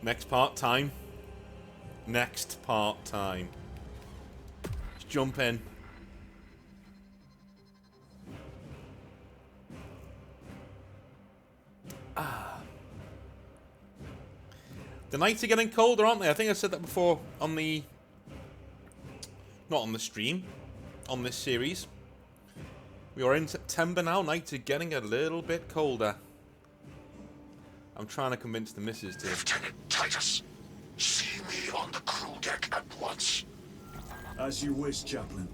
Next part time. Next part time. Let's jump in. The nights are getting colder, aren't they? I think I said that before on the... Not on the stream. On this series. We are in September now. Nights are getting a little bit colder. I'm trying to convince the missus to... Lieutenant Titus, see me on the crew deck at once. As you wish, Chaplain.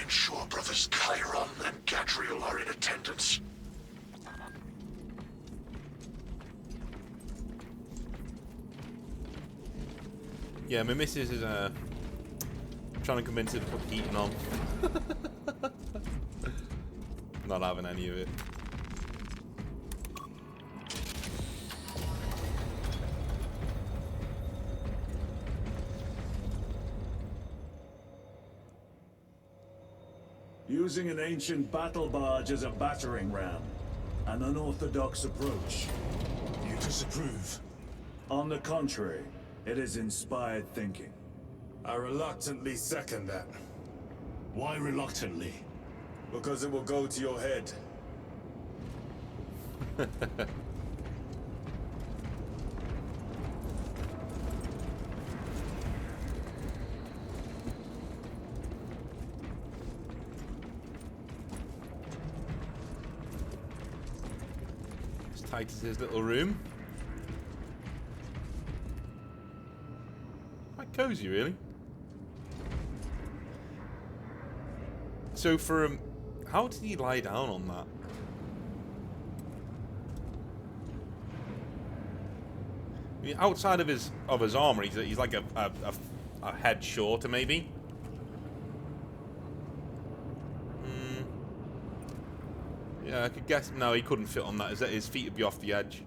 Ensure brothers Chiron and Gadriel are in attendance. Yeah, my missus is trying to convince her to put heating on. Not having any of it. Using an ancient battle barge as a battering ram. An unorthodox approach. You disapprove? On the contrary, it is inspired thinking. I reluctantly second that. Why reluctantly? Because it will go to your head. It's Titus's little room. Quite cozy, really. So for how did he lie down on that? I mean, outside of his armor, he's like a head shorter, maybe. Yeah, I could guess. No, he couldn't fit on that. His feet would be off the edge.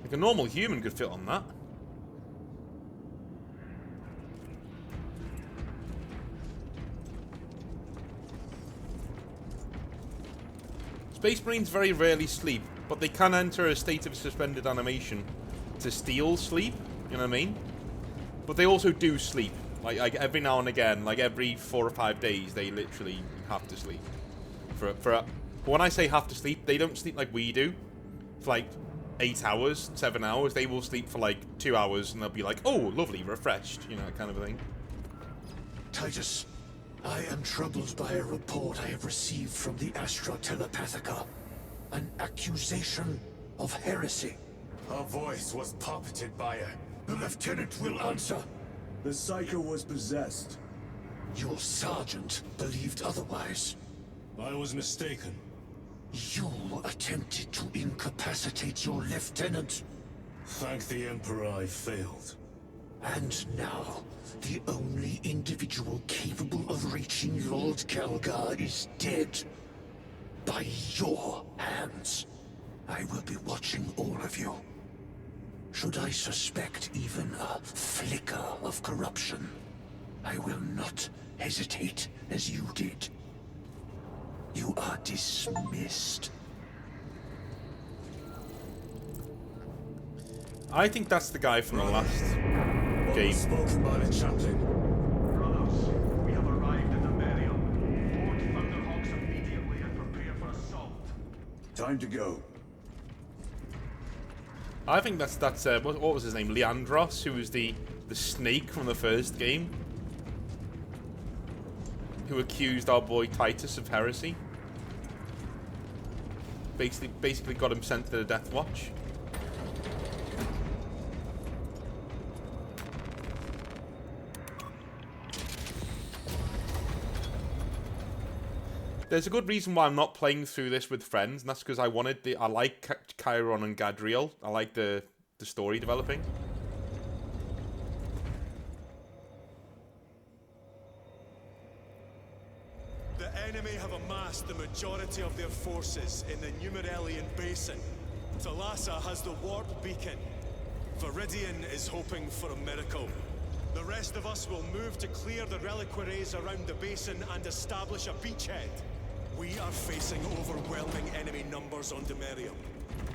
Like a normal human could fit on that. Space Marines very rarely sleep, but they can enter a state of suspended animation to steal sleep, you know what I mean? But they also do sleep. Like every now and again, like every 4 or 5 days, they literally have to sleep. But when I say have to sleep, they don't sleep like we do. For like 8 hours, 7 hours. They will sleep for like 2 hours and they'll be like, oh, lovely, refreshed, you know, that kind of a thing. Titus, I am troubled by a report I have received from the Astra Telepathica. An accusation of heresy. Her voice was puppeted by her. The lieutenant will answer. The Psycho was possessed. Your sergeant believed otherwise. I was mistaken. You attempted to incapacitate your lieutenant. Thank the Emperor I failed. And now, the only individual capable of reaching Lord Kelgar is dead. By your hands. I will be watching all of you. Should I suspect even a flicker of corruption, I will not hesitate as you did. You are dismissed. I think that's the guy from the last game. Spoken by the chaplain. Brothers, we have arrived at the Merium. Board Thunderhawks immediately and prepare for assault. Time to go. I think that's what was his name? Leandros, who was the snake from the first game, who accused our boy Titus of heresy. Basically got him sent to the Death Watch. There's a good reason why I'm not playing through this with friends, and that's because I like Chiron and Gadriel. I like the story developing. The enemy have amassed the majority of their forces in the Numeralian Basin. Thalassa has the warp beacon. Viridian is hoping for a miracle. The rest of us will move to clear the reliquaries around the basin and establish a beachhead. We are facing overwhelming enemy numbers on Demerium.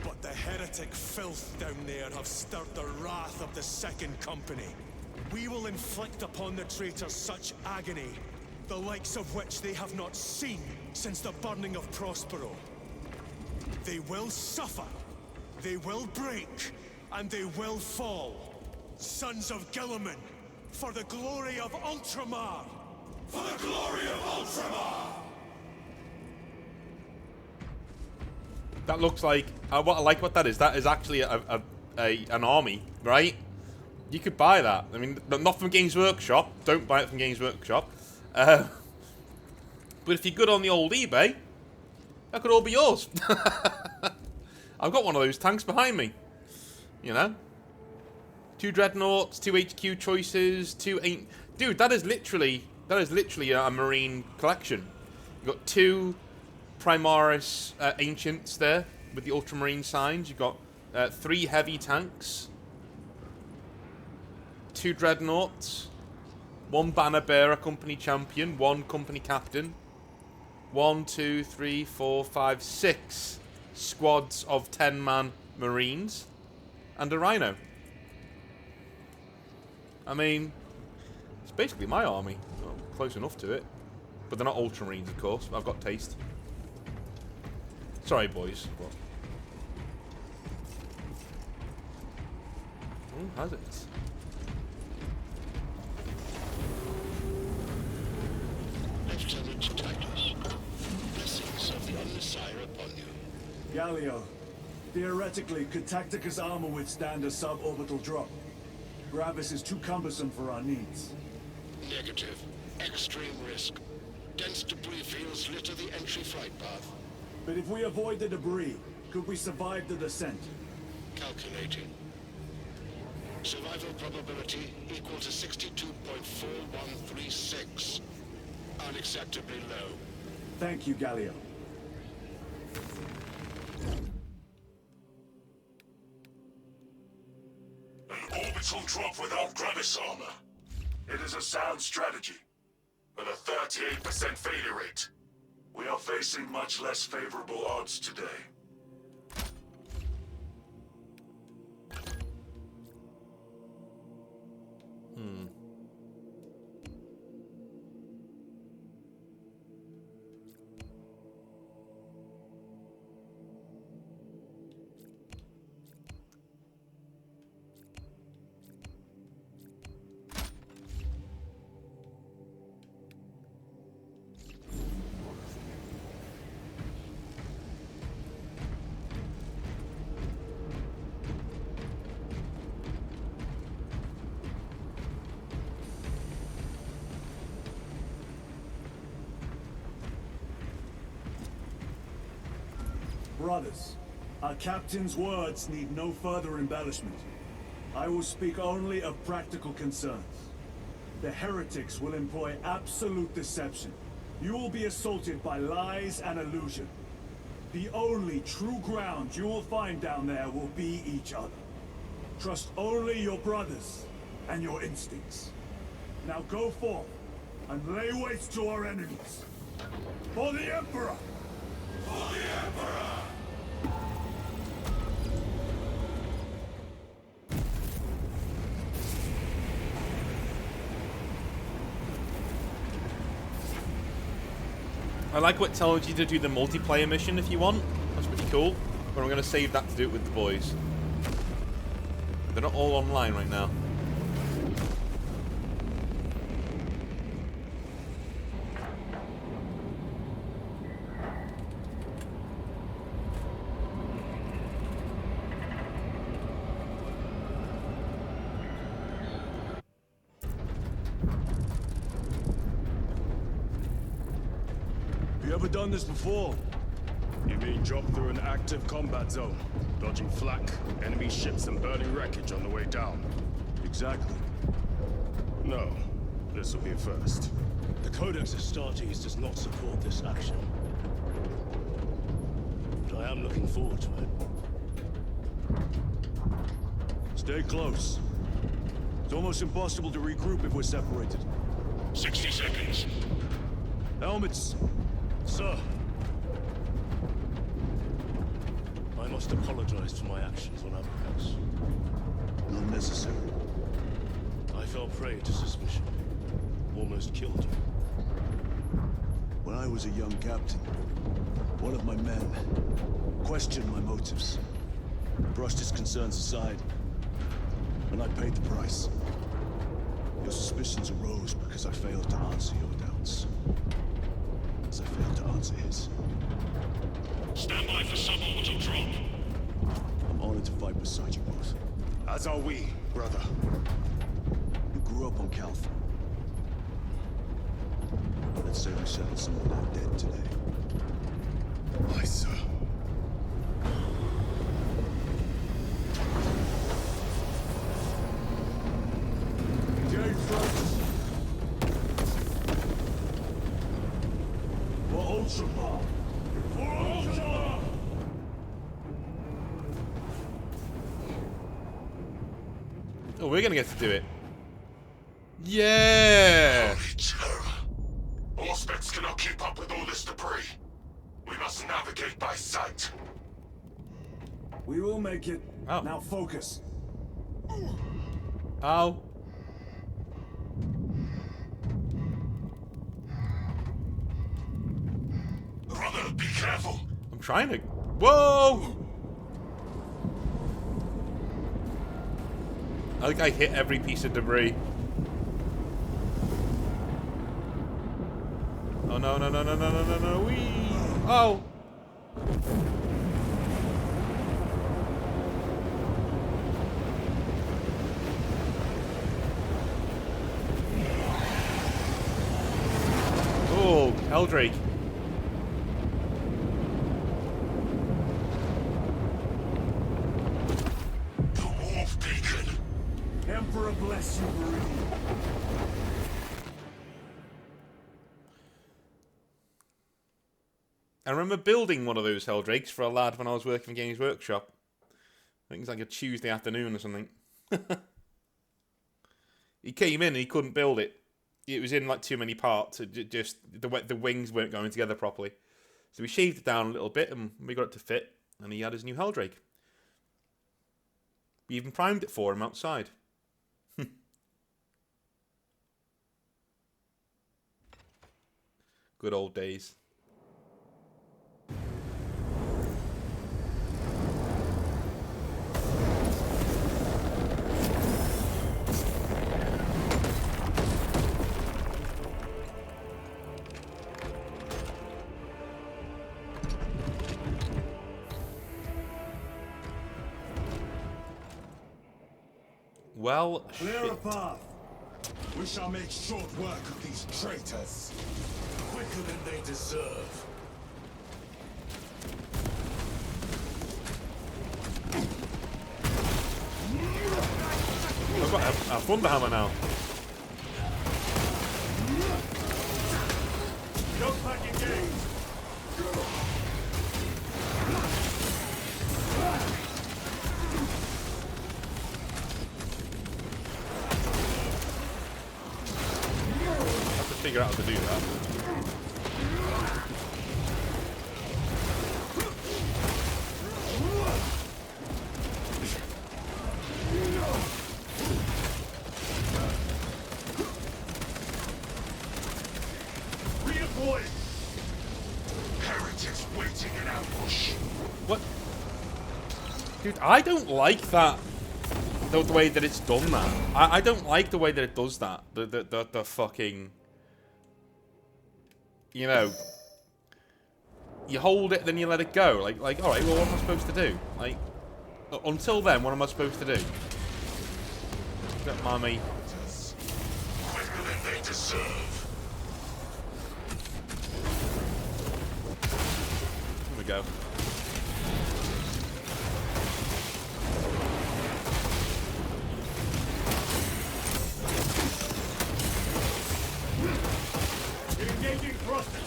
But the heretic filth down there have stirred the wrath of the Second Company. We will inflict upon the traitors such agony, the likes of which they have not seen since the burning of Prospero. They will suffer, they will break, and they will fall. Sons of Guilliman, for the glory of Ultramar! For the glory of Ultramar! That looks like... what I like what that is actually an army, right? You could buy that. I mean, not from Games Workshop. Don't buy it from Games Workshop. But if you're good on the old eBay, that could all be yours. I've got one of those tanks behind me. You know? 2 Dreadnoughts, 2 HQ choices, 2... Dude, that is literally a Marine collection. You've got 2 Primaris Ancients there with the Ultramarine signs. You've got 3 heavy tanks, 2 Dreadnoughts, 1 Banner Bearer Company Champion, 1 Company Captain, 1, 2, 3, 4, 5, 6 squads of 10-man Marines, and a Rhino. I mean, it's basically my army. Well, close enough to it. But they're not Ultramarines, of course. I've got taste. Sorry, boys. What? Oh, has it? Lieutenant Titus, blessings of the Omnissiah upon you. Galio, theoretically, could Tacticus armor withstand a suborbital drop? Gravis is too cumbersome for our needs. Negative. Extreme risk. Dense debris fields litter the entry flight path. But if we avoid the debris, could we survive the descent? Calculating. Survival probability equal to 62.4136. Unacceptably low. Thank you, Galio. An orbital drop without Gravis armor. It is a sound strategy, with a 38% failure rate. We are facing much less favorable odds today. Brothers, our captain's words need no further embellishment. I will speak only of practical concerns. The heretics will employ absolute deception. You will be assaulted by lies and illusion. The only true ground you will find down there will be each other. Trust only your brothers and your instincts. Now go forth and lay waste to our enemies. For the Emperor! For the Emperor! I like what it tells you to do the multiplayer mission if you want. That's pretty cool. But I'm going to save that to do it with the boys. They're not all online right now. You ever done this before? You mean drop through an active combat zone, dodging flak, enemy ships and burning wreckage on the way down? Exactly. No, this will be a first. The Codex Astartes does not support this action. But I am looking forward to it. Stay close. It's almost impossible to regroup if we're separated. 60 seconds. Helmets! Sir! I must apologize for my actions on Abrakas. Not necessary. I fell prey to suspicion. Almost killed you. When I was a young captain, one of my men questioned my motives, brushed his concerns aside, and I paid the price. Your suspicions arose because I failed to answer your doubts, as I failed to answer his. Stand by for suborbital drop. I'm honored to fight beside you both. As are we, brother. You grew up on Calth. Let's say we settled someone out dead today. Aye, sir. Engage first. For Ultramar! For Ultramar! Oh, we're gonna get to do it. Yeah! Holy terror. Auspex cannot keep up with all this debris. We must navigate by sight. We will make it. Oh. Now focus. Ow. Brother, be careful. I'm trying to... Whoa! I think I hit every piece of debris. Oh no, no, no, no, no, no, no, no, wee! Oh! Oh, Heldrake. The Wolf Beacon. Emperor bless you, Marine. I remember building one of those Heldrakes for a lad when I was working in Games Workshop. I think it was like a Tuesday afternoon or something. He came in and he couldn't build it. It was in like too many parts. It just the wings weren't going together properly. So we shaved it down a little bit and we got it to fit. And he had his new Heldrake. We even primed it for him outside. Good old days. Well, Clear a shit. path. We shall make short work of these traitors. Quicker than they deserve. I've got a Thunderhammer now. Jump back engaged. I have to figure out how to do that. Redeploy. Heretics waiting in ambush. What? Dude, I don't like that. The way that it's done that. I don't like the way that it does that. The fucking... You know... You hold it, then you let it go. Like, alright, well, what am I supposed to do? Like, until then, what am I supposed to do? Don't mind me. Quicker than they deserve. Here we go. Engaging thrusters.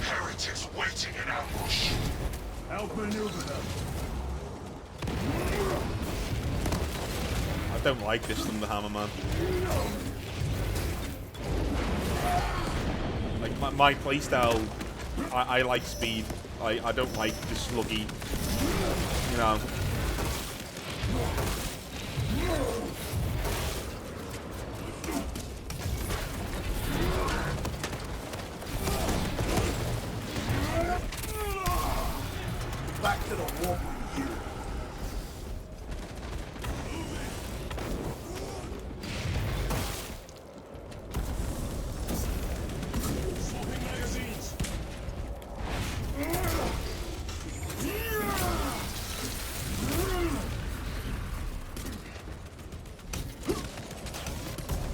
Heretics waiting in don't like this Thunderhammer, man. Like, my playstyle, I like speed. I don't like the sluggy, you know. Back to the warp with you.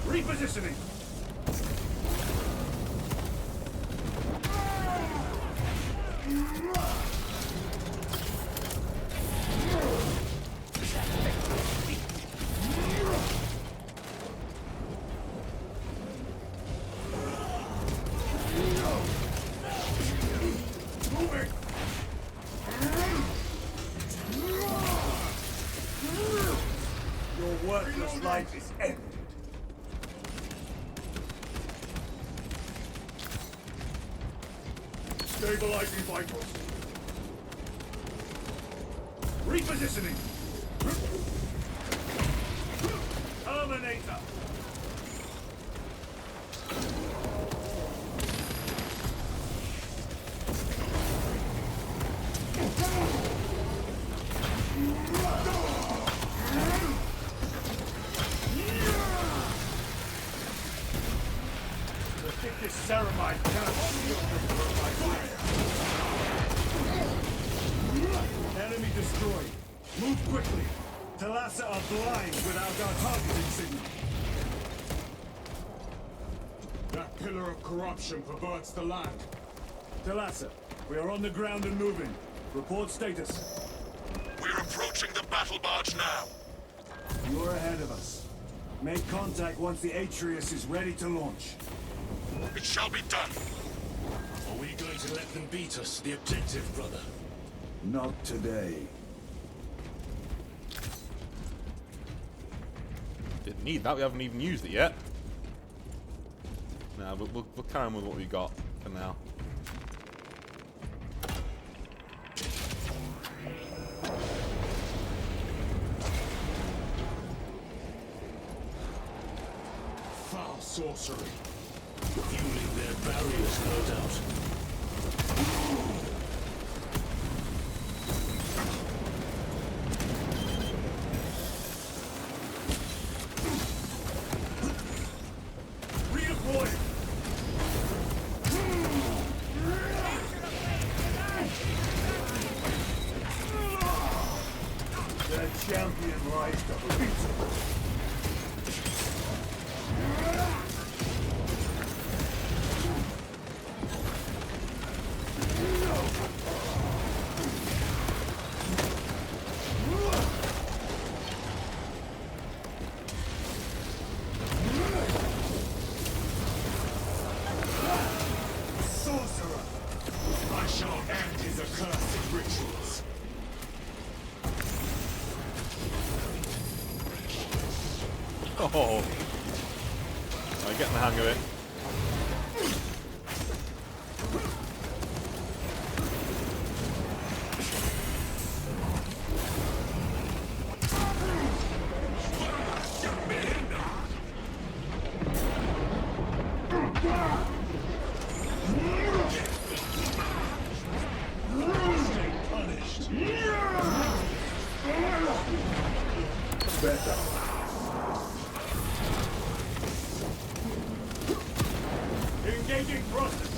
Repositioning. Your worthless life is ended. Stabilizing vitals. Repositioning. Terminator. The thickest ceramide cannot shield them from my fire. Enemy destroyed. Move quickly. Talassa are blind without our targeting signal. That pillar of corruption perverts the land. Talassa, we are on the ground and moving. Report status. We're approaching the battle barge now. You are ahead of us. Make contact once the Atreus is ready to launch. It shall be done. Are we going to let them beat us to the objective, brother? Not today. Didn't need that. We haven't even used it yet. No, but we'll carry on with what we got for now. Foul sorcery. Fueling their barriers, no doubt. Redeploy! Their champion lies to beat. Sorcerer! I shall end his accursed rituals. Oh, I'm getting the hang of it. Better. Engaging thrusters.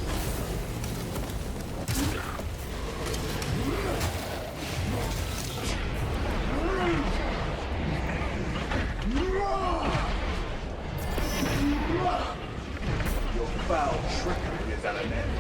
Your foul trickery is at an end.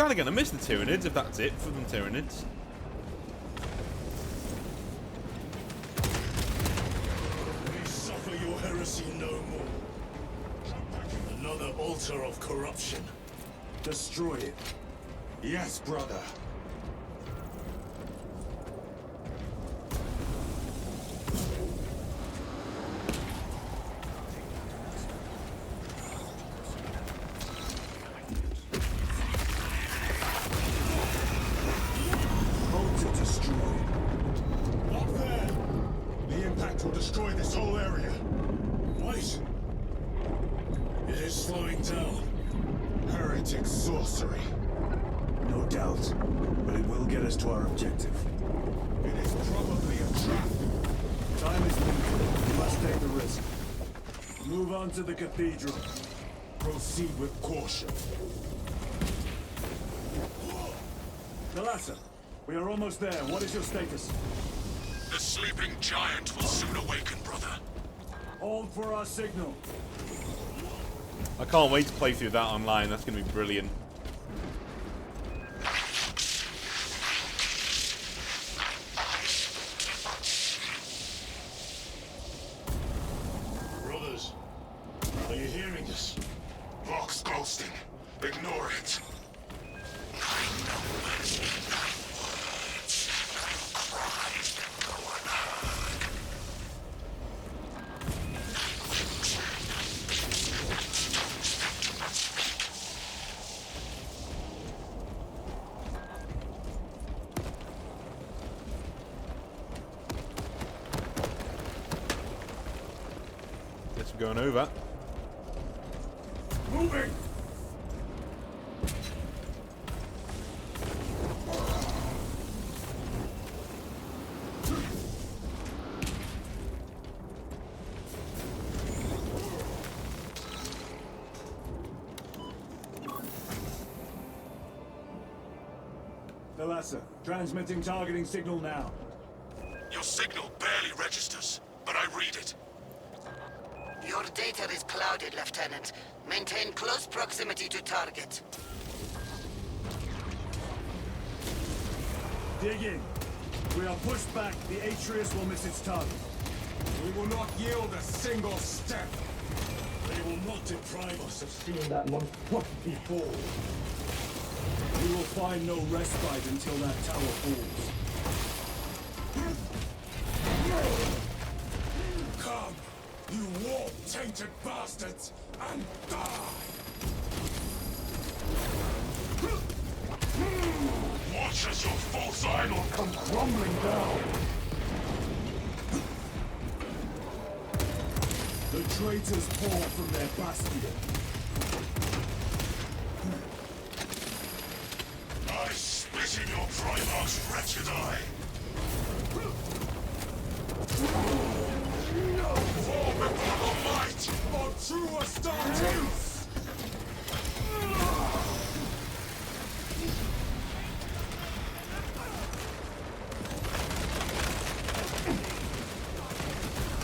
kind of going to miss the Tyranids if that's it for them Tyranids. We suffer your heresy no more. Another altar of corruption. Destroy it. Yes, brother. Altar destroyed. Up there! The impact will destroy this whole area. Wait! It is slowing down. Heretic sorcery. No doubt. But it will get us to our objective. It is probably a trap. Time is limited. We must take the risk. Move on to the cathedral. Proceed with caution. Thalassa, we are almost there. What is your status? The sleeping giant will soon awaken, brother. Hold for our signal. I can't wait to play through that online. That's going to be brilliant. Brothers, are you hearing this? Vox ghosting. Ignore it. Guess we're going over. Moving! Thalassa, transmitting targeting signal now. Your signal barely registers, but I read it. Your data is clouded, Lieutenant. Maintain close proximity to target. Dig in. If we are pushed back, the Atreus will miss its target. We will not yield a single step. They will not deprive us of seeing that monstrosity fall. We will find no respite until that tower falls. Come, you warp-tainted bastards, and die! Watch as your false idol Come crumbling down! The traitors pour from their bastion. I spit in your Primarch's wretched eye. Fall before the might of true Astartes!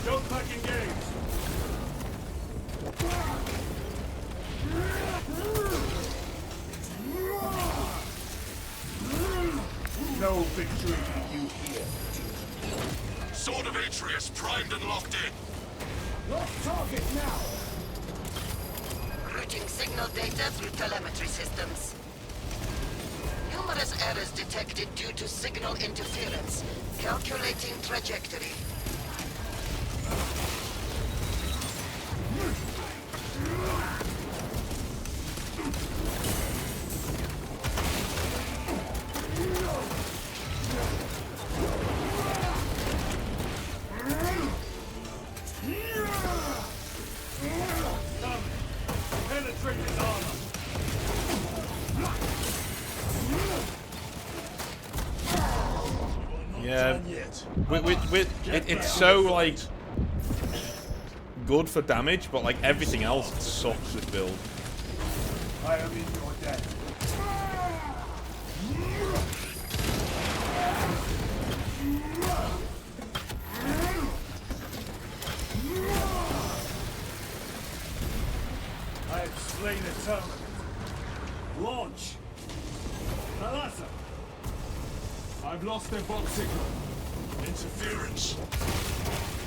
Don't back engage. No victory for you here. Sword of Atreus primed and locked in. Lost target now. Routing signal data through telemetry systems. Numerous errors detected due to signal interference. Calculating trajectory. Penetrate his armor. Yeah, it's so like good for damage, but like everything else sucks this build. I am in your debt. I have slain a terminal. Launch. Thalassa! I've lost their box signal. Interference.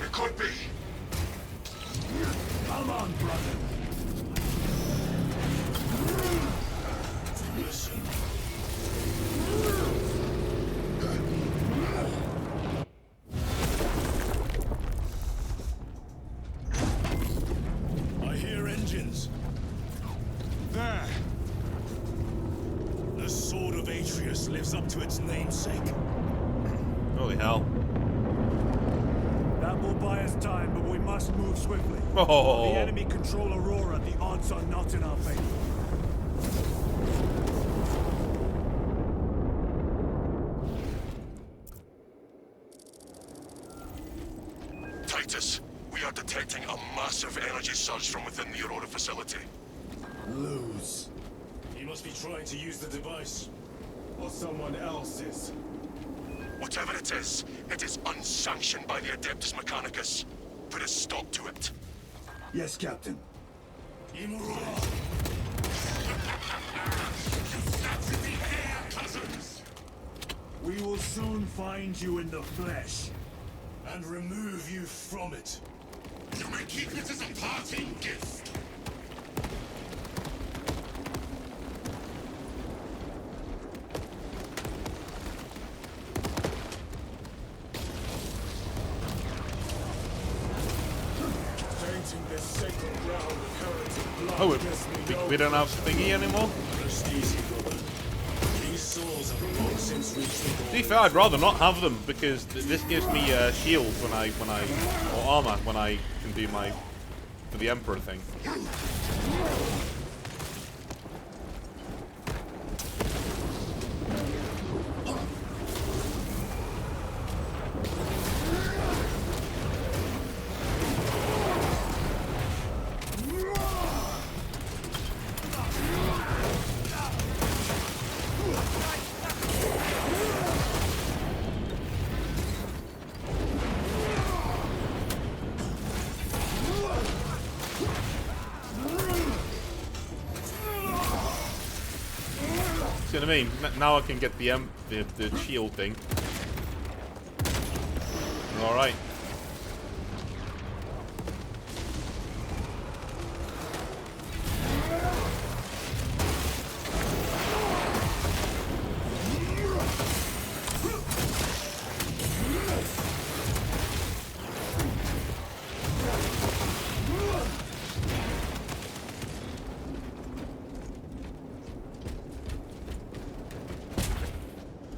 It could be. Come on, brother. Listen. I hear engines. There. The Sword of Atreus lives up to its namesake. Holy hell. That will buy us time, but we must move swiftly. Oh. While the enemy control Aurora, the odds are not in our favor. Titus, we are detecting a massive energy surge from within the Aurora facility. Lose. He must be trying to use the device. Or someone else is. Whatever it is unsanctioned by the Adeptus Mechanicus. Put a stop to it. Yes, Captain. We will soon find you in the flesh. And remove you from it. You may keep it as a parting gift. Tainting this sacred ground with heretic blood. Oh, we don't have thingy anymore? Rest easy, brother. These souls have long since reached the To be fair, I'd rather not have them because this gives me shield when I or armor when I can do my for the Emperor thing. See what I mean? Now I can get the shield thing. All right.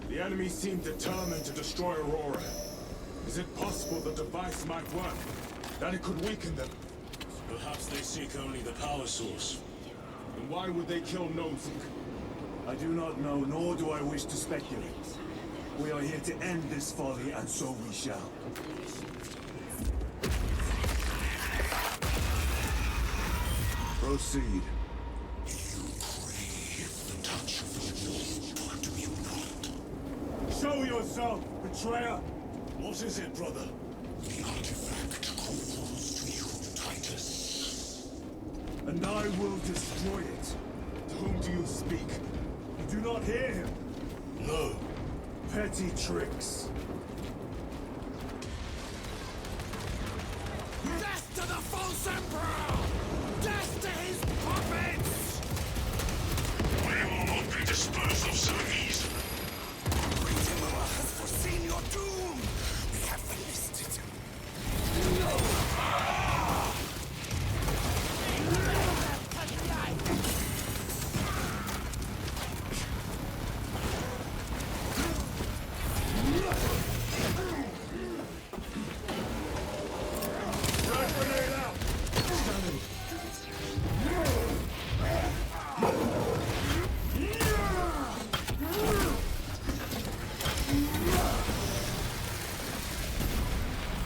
The enemy seem determined to destroy Aurora. Is it possible the device might work? That it could weaken them? Perhaps they seek only the power source. Then why would they kill Nozick? I do not know, nor do I wish to speculate. We are here to end this folly, and so we shall. Proceed. Show yourself, betrayer! What is it, brother? The artifact calls to you, Titus. And I will destroy it. To whom do you speak? You do not hear him. No. Petty tricks. Death to the false emperor! Death to his puppets! We will not be disposed of so easily. Great Emperor has foreseen your doom! We have enlisted him.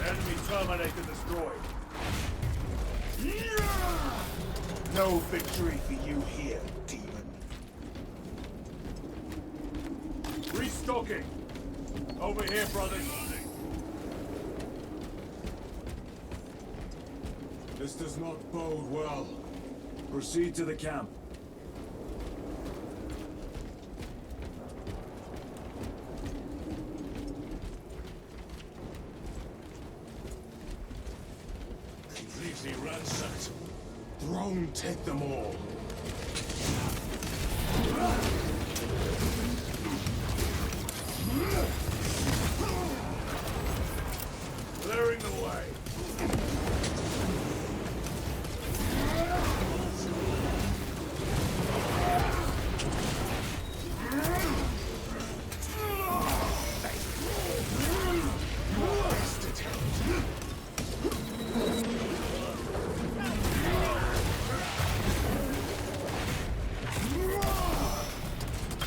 Enemy terminator destroyed. No victory for you here, demon. Restocking. Over here, brothers. This does not bode well. Proceed to the camp. Completely ransacked. Throne, take them all. Clearing the way.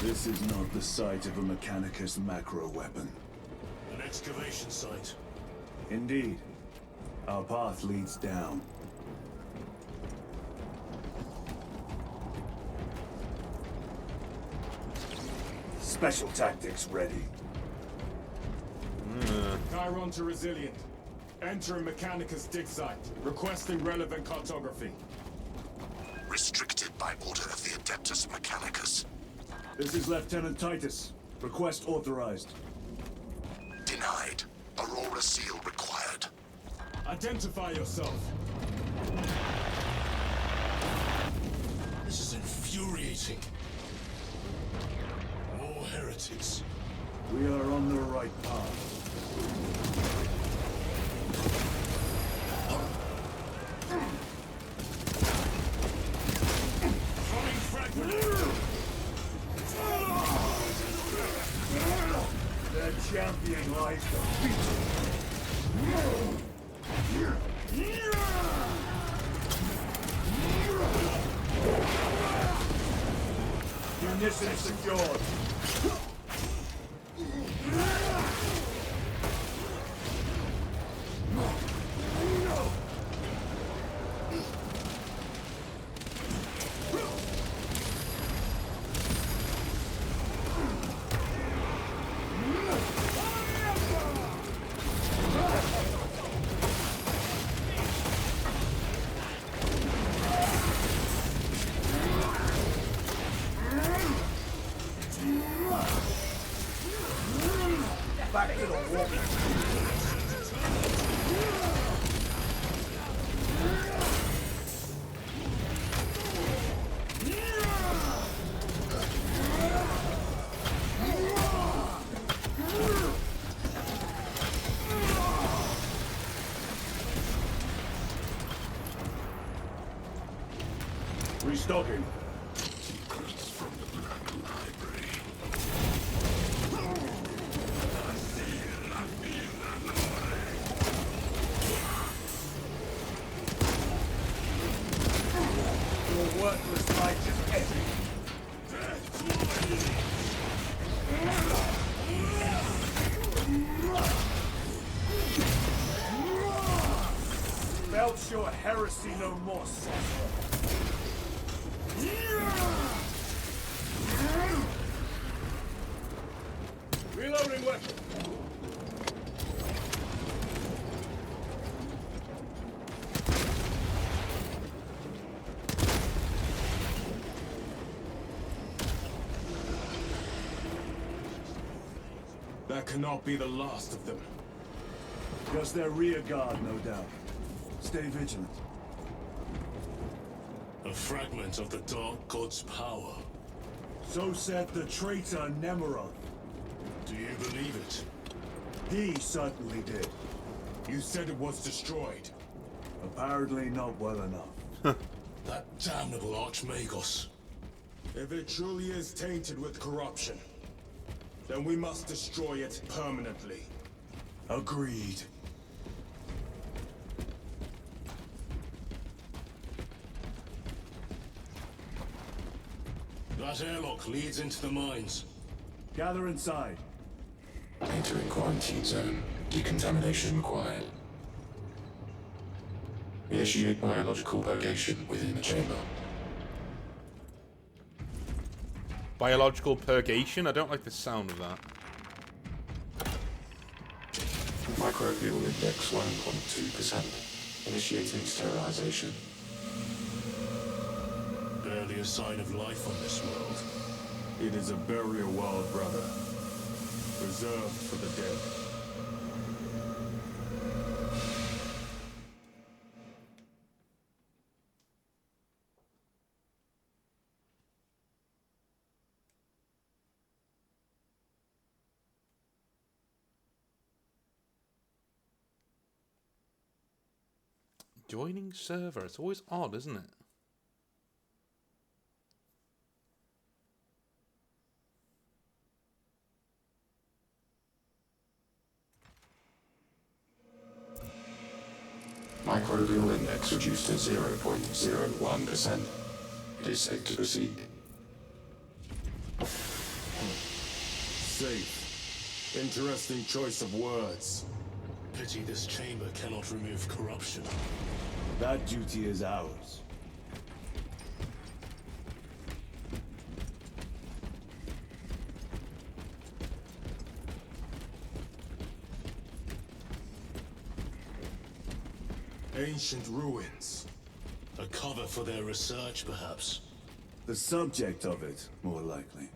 This is not the site of a Mechanicus macro weapon. An excavation site. Indeed. Our path leads down. Special tactics ready. Chiron to Resilient. Entering Mechanicus dig site. Requesting relevant cartography. Restricted by order of the Adeptus Mechanicus. This is Lieutenant Titus. Request authorized. Denied. Aurora seal required. Identify yourself. This is infuriating. More heretics. We are on the right path. Throwing fragment. Their champion lies defeated. Munitions secured. Back to the wall. Restocking. Your worthless light is ending. Belch your heresy no more, sorcerer. Reloading weapon. That cannot be the last of them. Just their rear guard, no doubt. Stay vigilant. A fragment of the Dark God's power. So said the traitor Nemeroth. Do you believe it? He certainly did. You said it was destroyed. Apparently not well enough. That damnable Archmagos. If it truly is tainted with corruption, then we must destroy it permanently. Agreed. That airlock leads into the mines. Gather inside. Entering quarantine zone. Decontamination required. Initiate biological purgation within the chamber. Biological purgation? I don't like the sound of that. Microbial index 1.2%. Initiating sterilization. Barely a sign of life on this world. It is a burial world, brother. Reserved for the dead. Joining server. It's always odd, isn't it? Microbial index reduced to 0.01%. It is safe to proceed. Safe. Interesting choice of words. Pity this chamber cannot remove corruption. That duty is ours. Ancient ruins. A cover for their research, perhaps. The subject of it, more likely.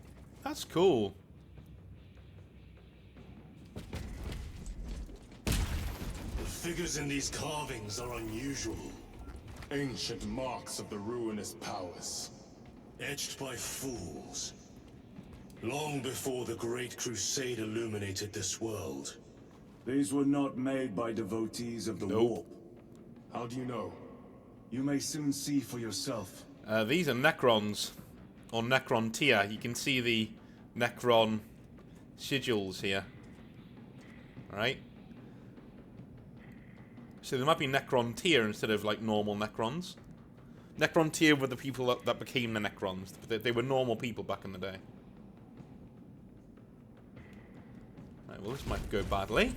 That's cool. The figures in these carvings are unusual. Ancient marks of the ruinous powers. Etched by fools. Long before the Great Crusade illuminated this world. These were not made by devotees of the Nope. warp. How do you know? You may soon see for yourself. These are Necrons. Or Necron tier. You can see the Necron sigils here. Right? So there might be Necron tier instead of like normal Necrons. Necron tier were the people that became the Necrons. They were normal people back in the day. Right, well this might go badly.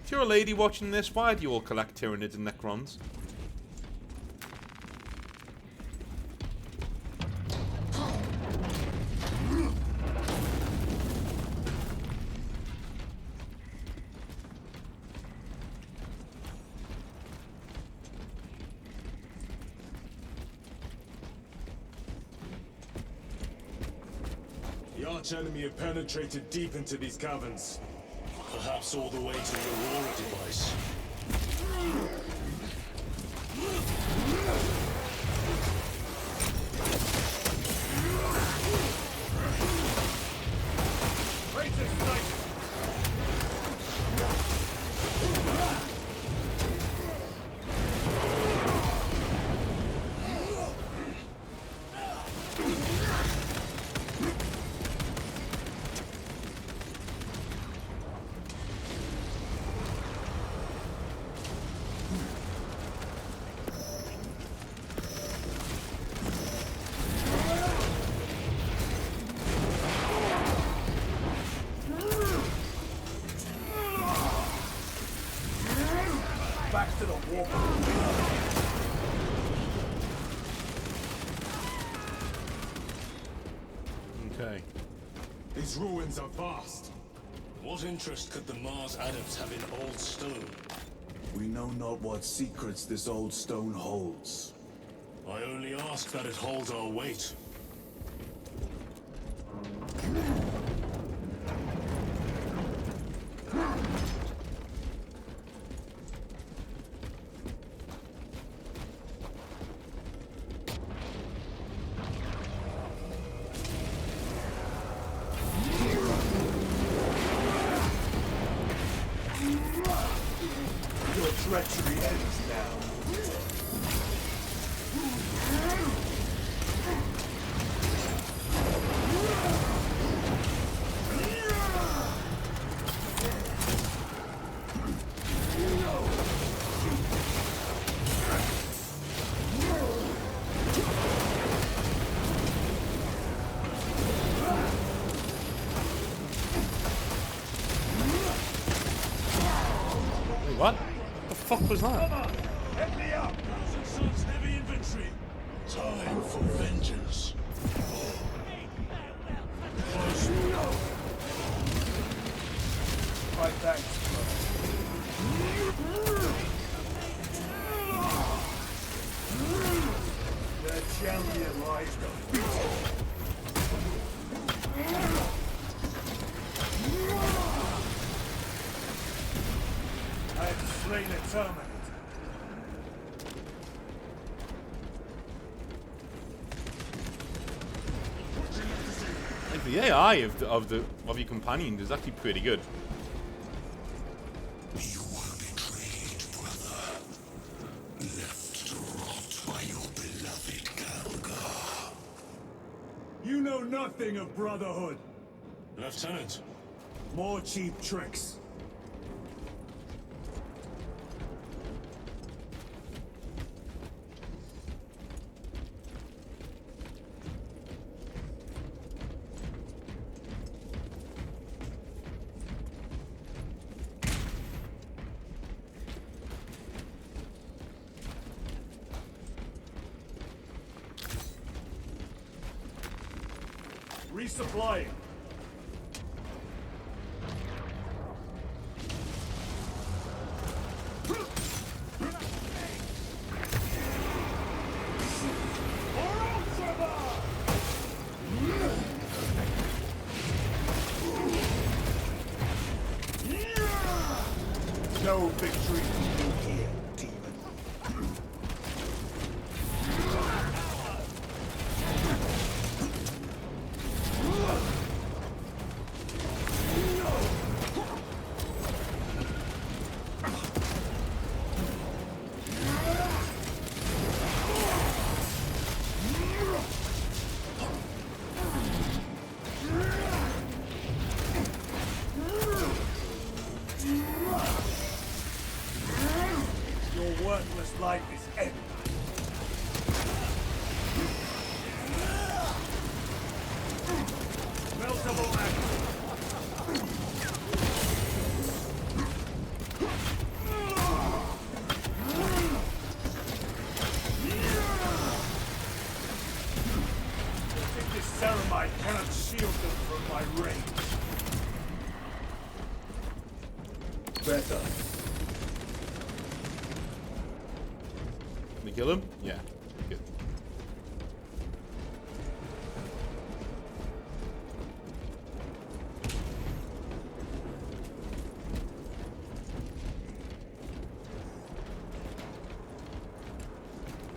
If you're a lady watching this, why do you all collect Tyranids and Necrons? The arch-enemy have penetrated deep into these caverns. Perhaps all the way to the Aurora device. Back to the warp. Okay. These ruins are vast. What interest could the Mars adepts have in old stone? We know not what secrets this old stone holds. I only ask that it holds our weight. Your treachery ends now. Wait, what? What the fuck was that? Let me up! Sun's heavy infantry. Time for vengeance. My thanks, brother. The champion lies defeated. I have slain a Terminator. The AI of your companion is actually pretty good. You were betrayed, brother. Left to rot by your beloved Kalgar. You know nothing of Brotherhood. Lieutenant. More cheap tricks. Resupplying. No victory for you here, demon. Your worthless life is ended. Meltable action. I think this ceramide cannot shield them from my range. Better. Can we kill him? Yeah. Good.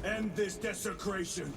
End this desecration.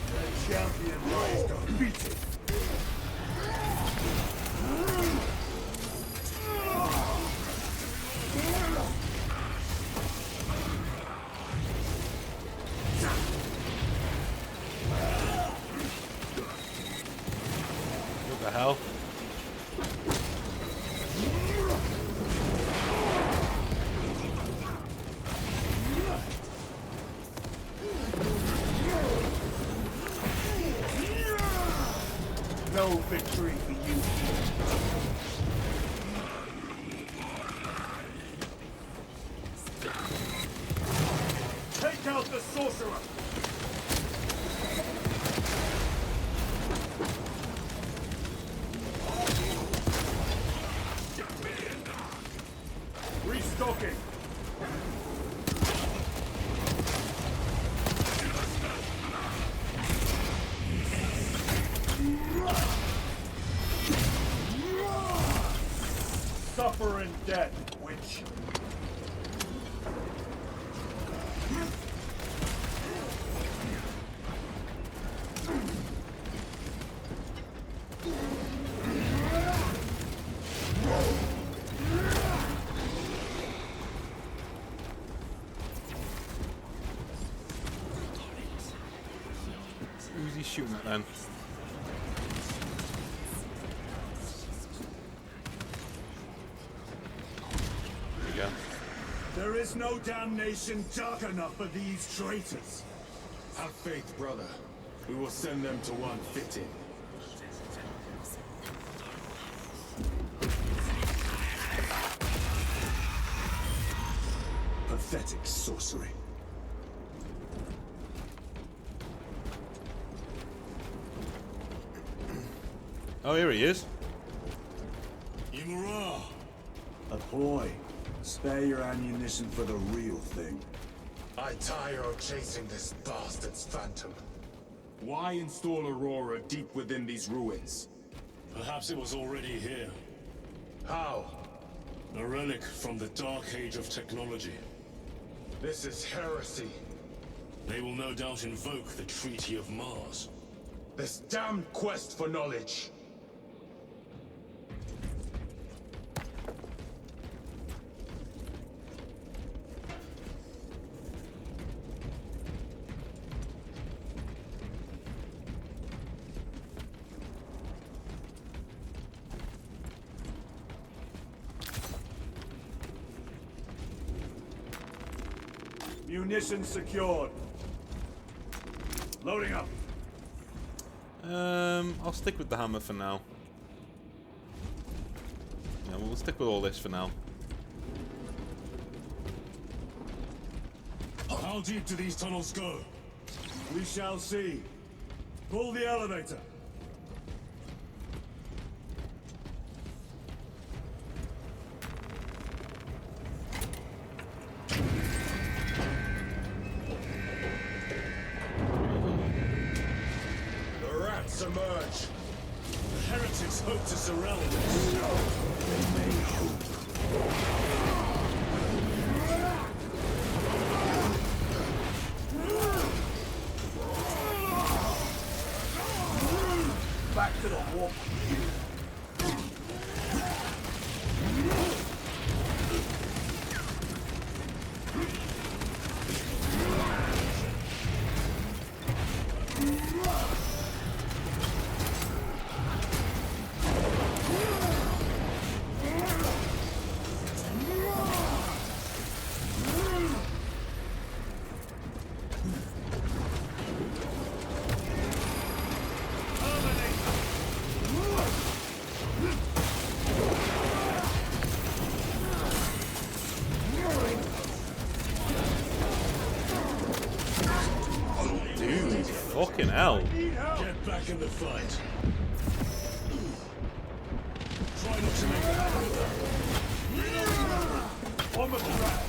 The champion lies defeated. What the hell? No victory for you here. Take out the sorcerer! Restocking! Suffer in death, witch. Who's he shooting at then? There we go. There is no damnation dark enough for these traitors. Have faith, brother. We will send them to one fitting. Pathetic sorcery. Oh, here he is. Imra! A ploy. Spare your ammunition for the real thing. I tire of chasing this bastard's phantom. Why install Aurora deep within these ruins? Perhaps it was already here. How? A relic from the Dark Age of technology. This is heresy. They will no doubt invoke the Treaty of Mars. This damned quest for knowledge. Munitions secured. Loading up. I'll stick with the hammer for now. Yeah, we'll stick with all this for now. How deep do these tunnels go? We shall see. Pull the elevator. The rats emerge. The heretics hope to surround us. They may hope. Back to the warp. Fucking hell. Get back in the fight. Try not to make it happen. On the track.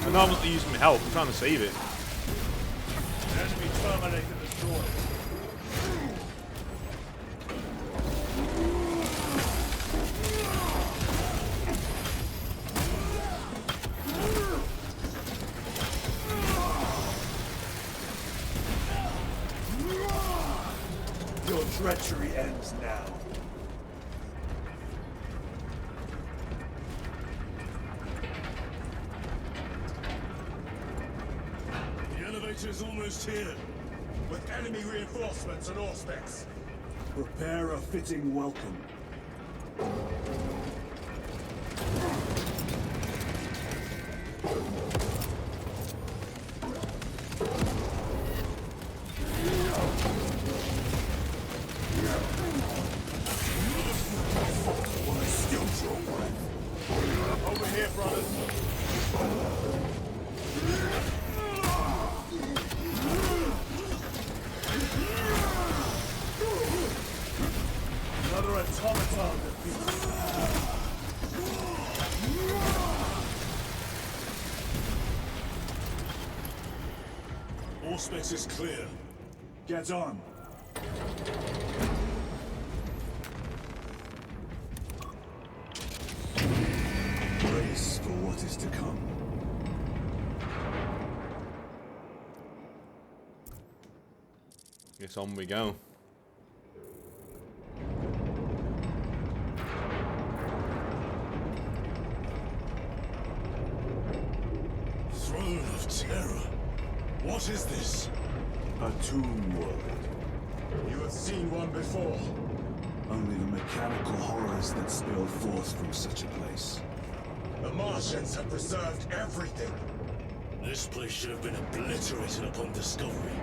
I'm not using my health, I'm trying to save it. Enemy terminator destroyed. Your treachery ends now. The elevator is almost here. With enemy reinforcements and Auspex. Prepare a fitting welcome. Over here, brothers. Another automaton defeated. Auspex is clear. Get on. Brace for what is to come. Guess on we go. Throne of Terror. What is this? A tomb world. You have seen one before. Only the mechanical horrors that spill forth from such a place. The Martians have preserved everything. This place should have been obliterated upon discovery.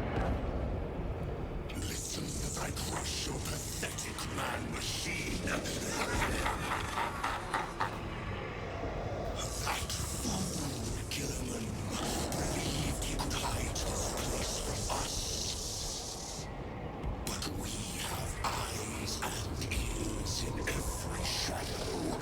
Listen as I crush your pathetic man-machine. That fool, Gilliman, believed he could hide his place from us. But we have eyes and ears in every shadow,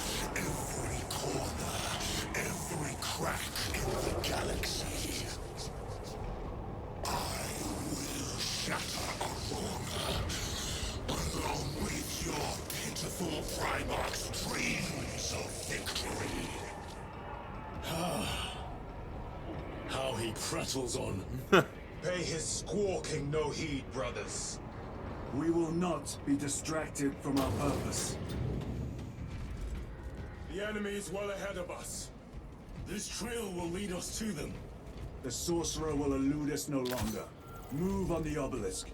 prattles on. Pay his squawking no heed, brothers. We will not be distracted from our purpose. The enemy is well ahead of us. This trail will lead us to them. The sorcerer will elude us no longer. Move on the obelisk.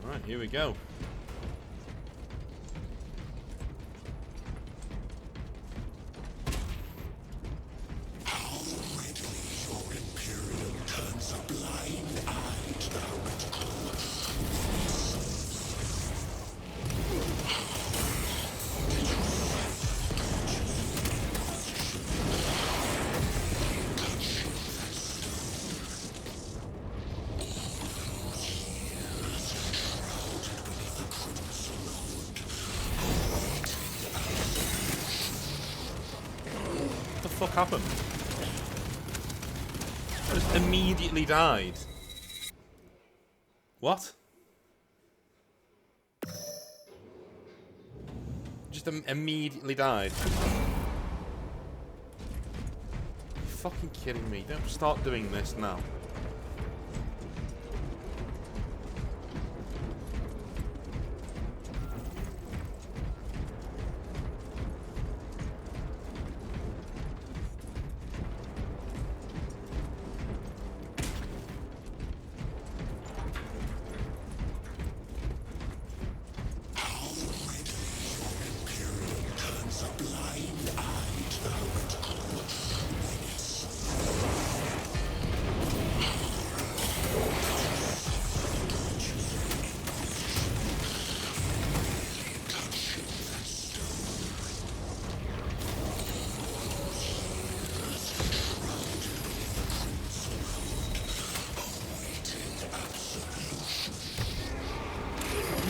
Alright, here we go. What the fuck happened? I just immediately died. What? Just immediately died. You're fucking kidding me. Don't start doing this now.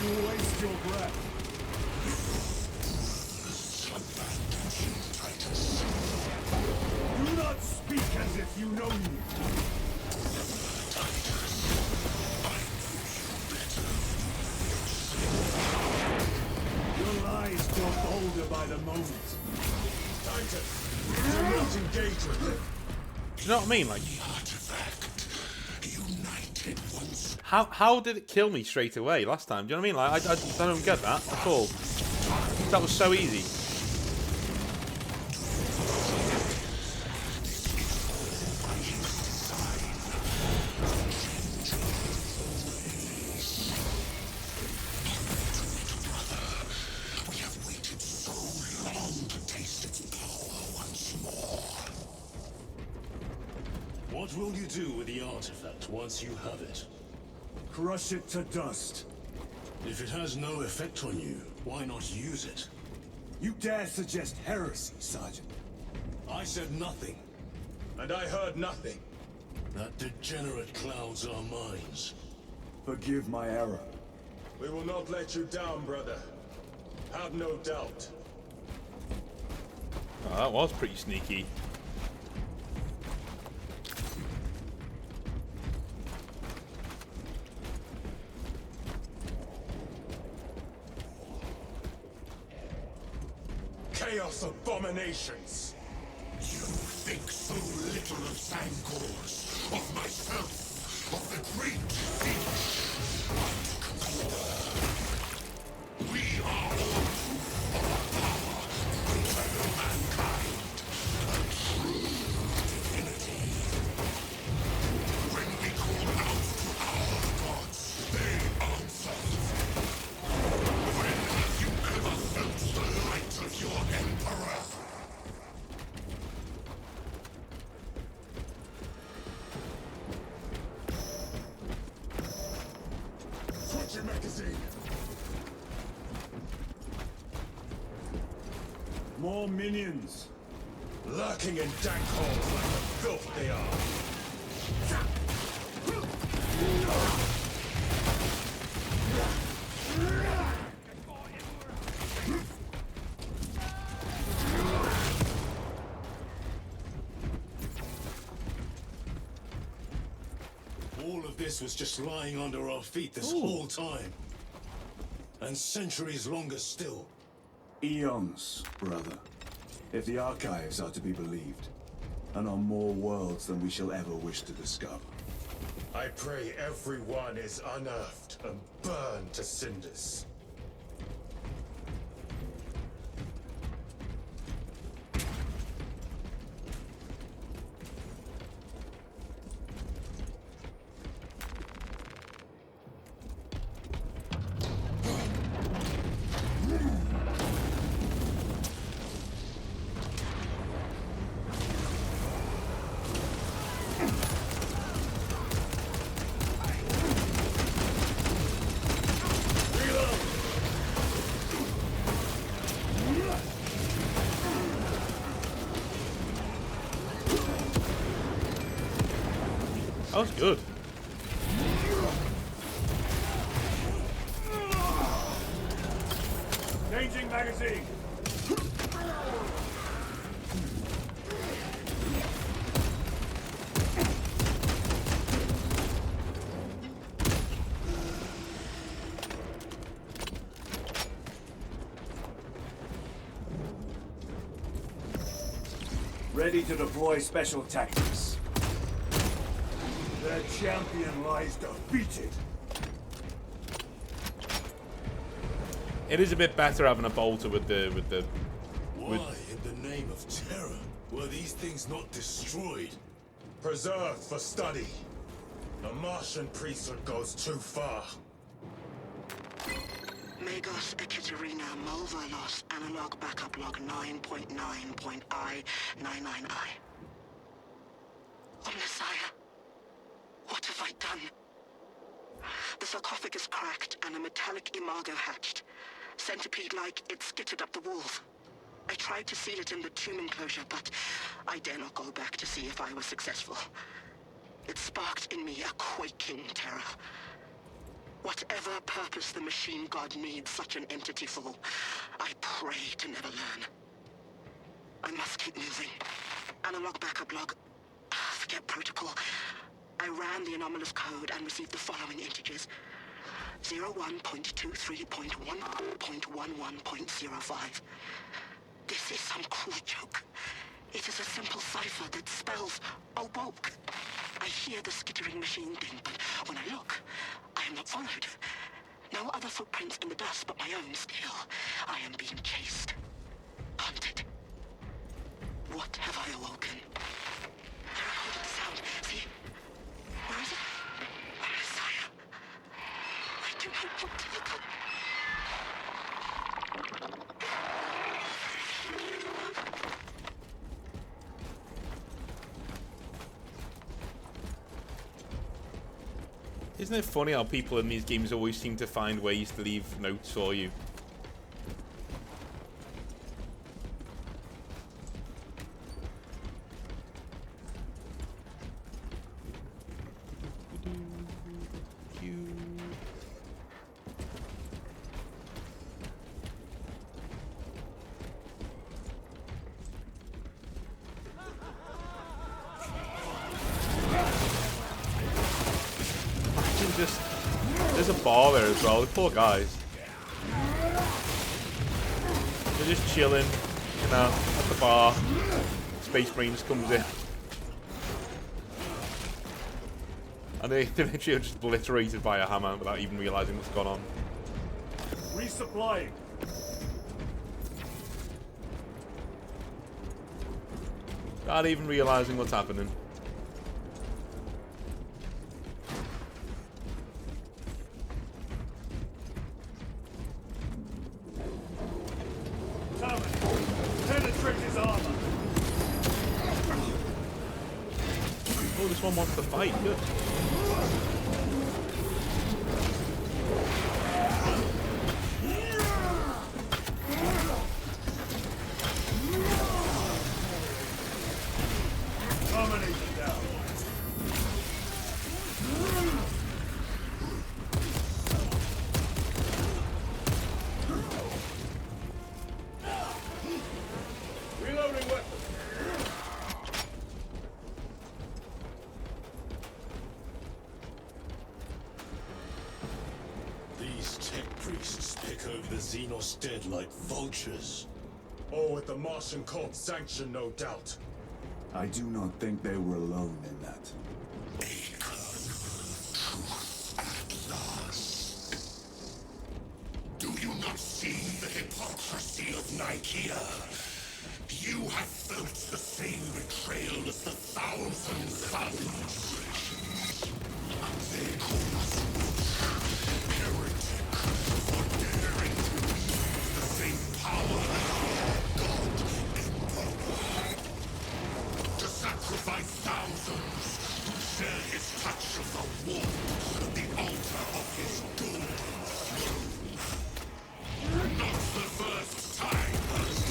You waste your breath. Do not speak as if you know me. Your lies grow bolder by the moment. Titus, do not engage with him. Do you know what I mean? Like, how did it kill me straight away last time? Do you know what I mean? Like, I don't get that at all. That was so easy. What will you do with the artifact once you have it? Crush it to dust. If it has no effect on you, why not use it? You dare suggest heresy, Sergeant? I said nothing. And I heard nothing. That degenerate clouds our minds. Forgive my error. We will not let you down, brother. Have no doubt. Oh, that was pretty sneaky. Chaos abominations! You think so little of Sangors, of myself, of the great fish. We are all proof of our power to turn mankind a true divinity. When we call out to our gods, they answer. When have you ever felt the light of your Emperor? Switch your magazine. More minions. Lurking in dank holes like the filth they are. All of this was just lying under our feet this whole time. And centuries longer still. Eons, brother. If the archives are to be believed. And on more worlds than we shall ever wish to discover. I pray everyone is unearthed and burned to cinders. That was good. Changing magazine. Ready to deploy special tactics. Their champion lies defeated. It is a bit better having a bolter with the Why, in the name of terror, were these things not destroyed? Preserved for study. The Martian priesthood goes too far. Magos Ekaterina Mulvalos analog backup log 9.9.I99I. Oh, Messiah. What have I done? The sarcophagus cracked and a metallic imago hatched. Centipede-like, it skittered up the walls. I tried to seal it in the tomb enclosure, but I dare not go back to see if I was successful. It sparked in me a quaking terror. Whatever purpose the machine god needs such an entity for, I pray to never learn. I must keep moving. Analog backup log. Forget protocol. I ran the anomalous code and received the following integers. 01.23.1.11.05. This is some cruel joke. It is a simple cipher that spells awoke. I hear the skittering machine ding, but when I look, I am not followed. No other footprints in the dust but my own still. I am being chased. Hunted. What have I awoken? I recorded the sound. See? Where is it? Messiah. I do not want to look up. Isn't it funny how people in these games always seem to find ways to leave notes for you? There's a bar there as well. The poor guys. They're just chilling, you know, at the bar. Space Marines comes in. And they eventually are just obliterated by a hammer without even realising what's gone on. Resupplying. Without even realising what's happening. This one wants to fight. Good. Dominating down. Reloading weapon. take over the Xenos dead like vultures. All with the Martian cult's sanction, no doubt. I do not think they were alone in that. Do you not see the hypocrisy of Nicaea? You have felt the same betrayal as the thousand suns. They call us heretic for daring to use the same power as God Emperor. To sacrifice thousands who share his touch of the warmth of the altar of his golden throne. Not the first time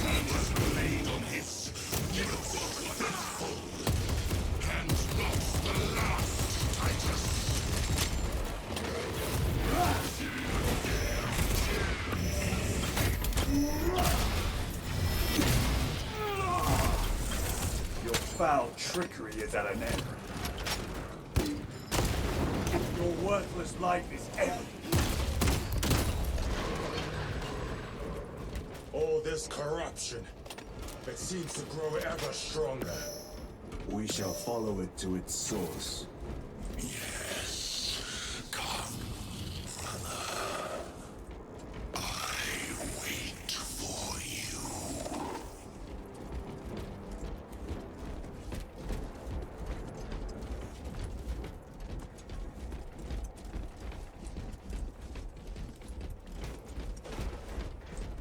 he was laid on his beautiful faithful, and not the last, Titus. Your foul trickery is at an end. Your worthless life is ended. All this corruption, it seems to grow ever stronger. We shall follow it to its source. Yes, come, brother. I wait for you.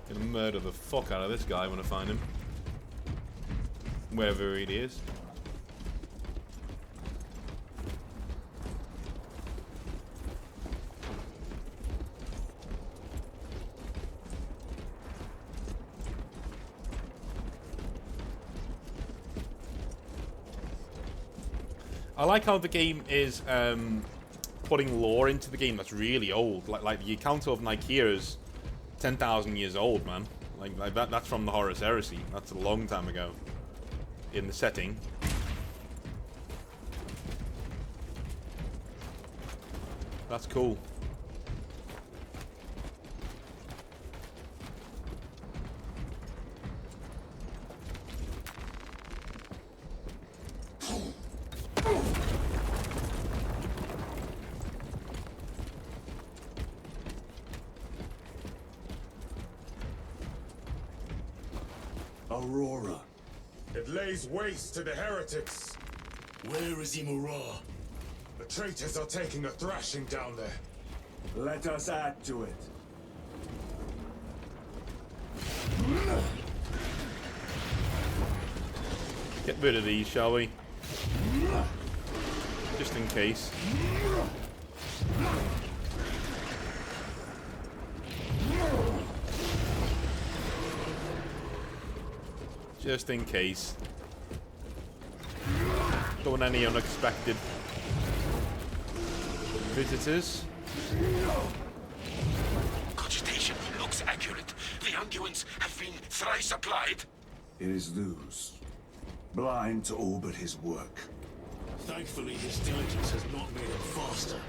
Gonna murder the fuck out of this guy when I find him. Wherever he is. I like how the game is putting lore into the game that's really old. Like the account of Nicaea is 10,000 years old, man. Like that's from the Horus Heresy. That's a long time ago. In the setting. That's cool. Aurora. It lays waste to the heretics. Where is Imura? The traitors are taking a thrashing down there. Let us add to it. Get rid of these, shall we? Just in case. Just in case. Don't want any unexpected visitors. Cogitation looks accurate. The unguents have been thrice applied. It is Luz. Blind to all but his work. Thankfully, his diligence has not made him faster.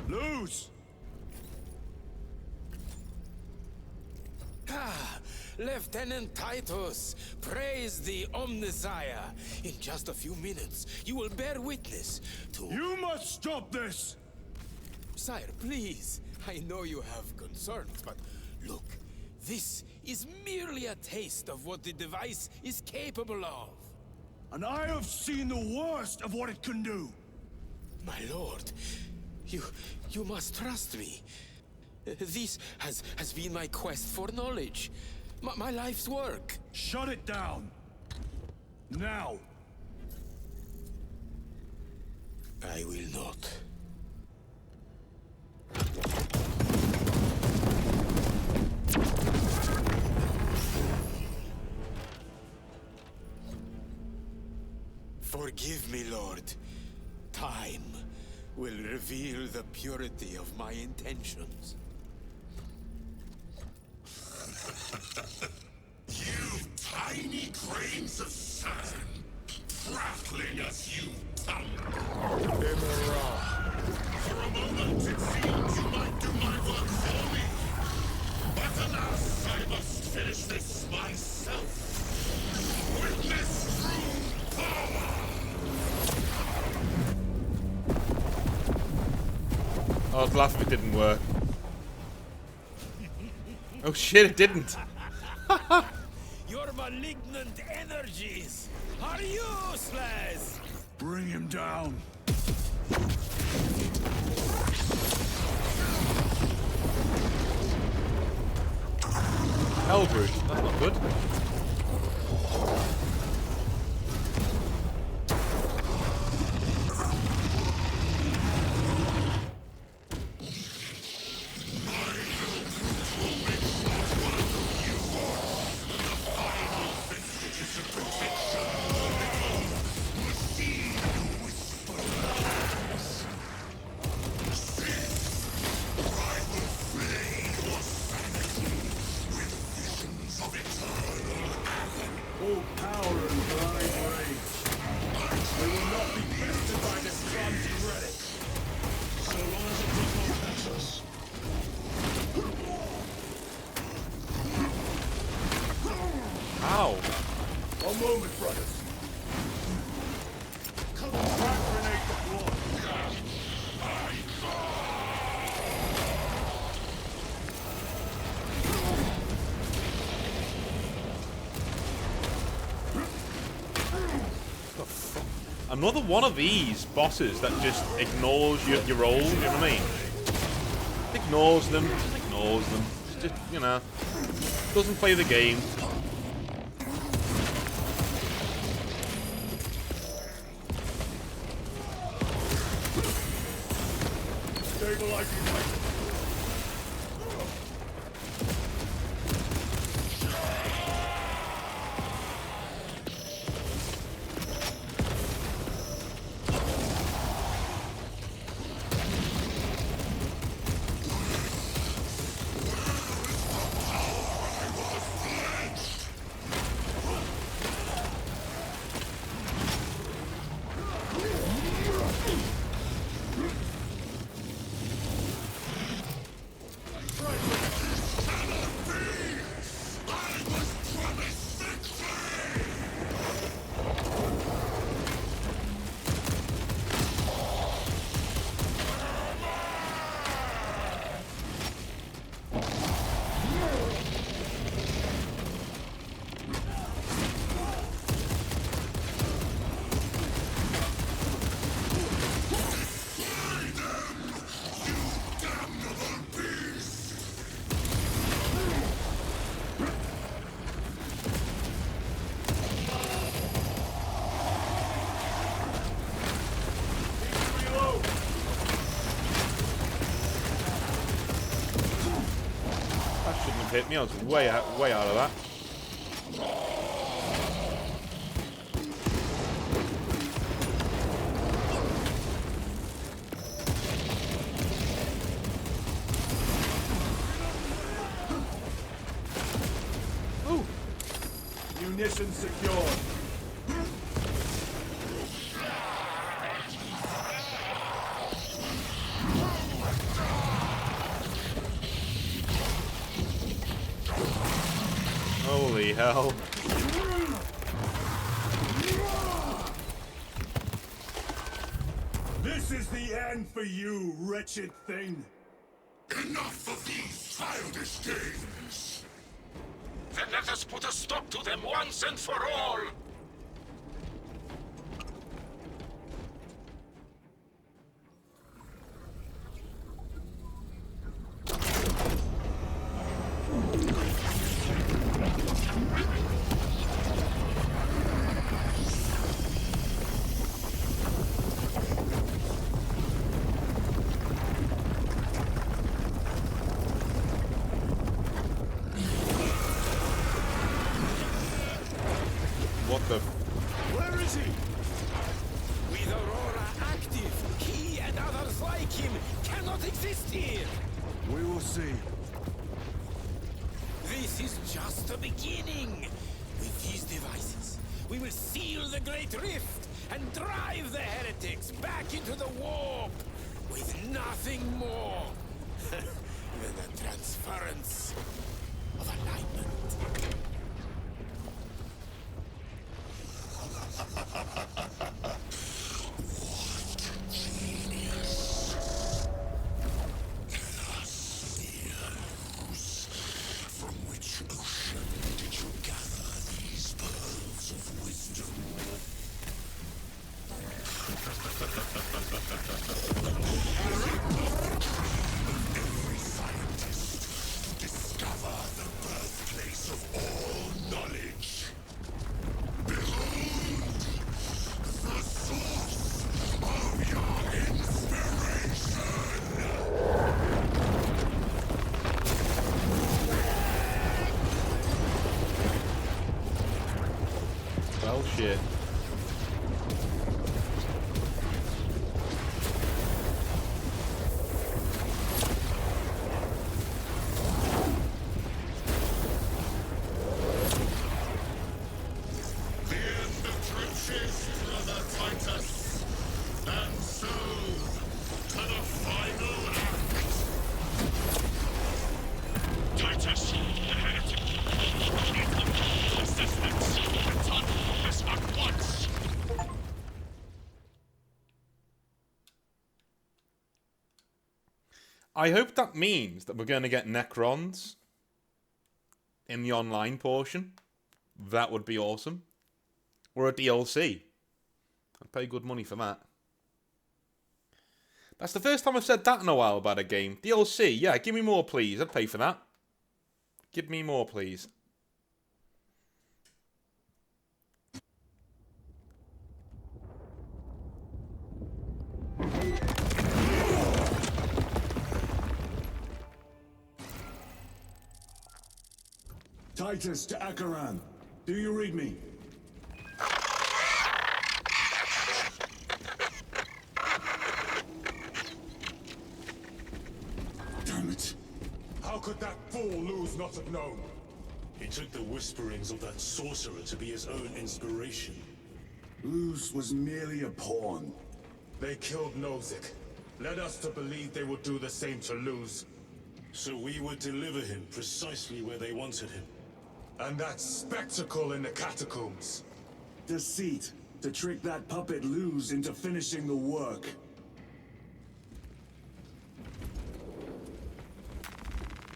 Luz! Ah, Lieutenant Titus, praise the Omnissiah. In just a few minutes, you will bear witness to... You must stop this! Sire, please. I know you have concerns, but look, this is merely a taste of what the device is capable of. And I have seen the worst of what it can do. My lord, you must trust me. This has been my quest for knowledge. My life's work. Shut it down. Now. I will not. Forgive me, Lord. Time will reveal the purity of my intentions. You tiny grains of sand, prattling Oh, I'd laugh if it didn't work. Oh shit, it didn't. Your malignant energies are useless! Bring him down. Hellbrute, that's not good. All power and blind rage. They will not be bested by this clumsy relic. So long as it does not touch us. Ow. One moment, brothers. Frag grenade deployed. Another one of these bosses that just ignores your rolls, you know what I mean? Ignores them, just ignores them. Just, you know, doesn't play the game. Stabilizing my... Hit me, I was way out of that. Ooh. Munitions secured. Holy hell. This is the end for you, wretched thing. Enough of these childish games. Then let us put a stop to them once and for all. What the? Where is he? With Aurora active, he and others like him cannot exist here. We will see. This is just the beginning. With these devices, we will seal the Great Rift and drive the heretics back into the warp with nothing more than the transference of alignment. Well, shit. I hope that means that we're going to get Necrons in the online portion. That would be awesome. Or a DLC. I'd pay good money for that. That's the first time I've said that in a while about a game. DLC, yeah, give me more, please. I'd pay for that. Give me more, please. Titus to Acheran. Do you read me? Damn it. How could that fool Luz not have known? He took the whisperings of that sorcerer to be his own inspiration. Luz was merely a pawn. They killed Nozick. Led us to believe they would do the same to Luz. So we would deliver him precisely where they wanted him. And that spectacle in the catacombs. Deceit. To trick that puppet Luz into finishing the work.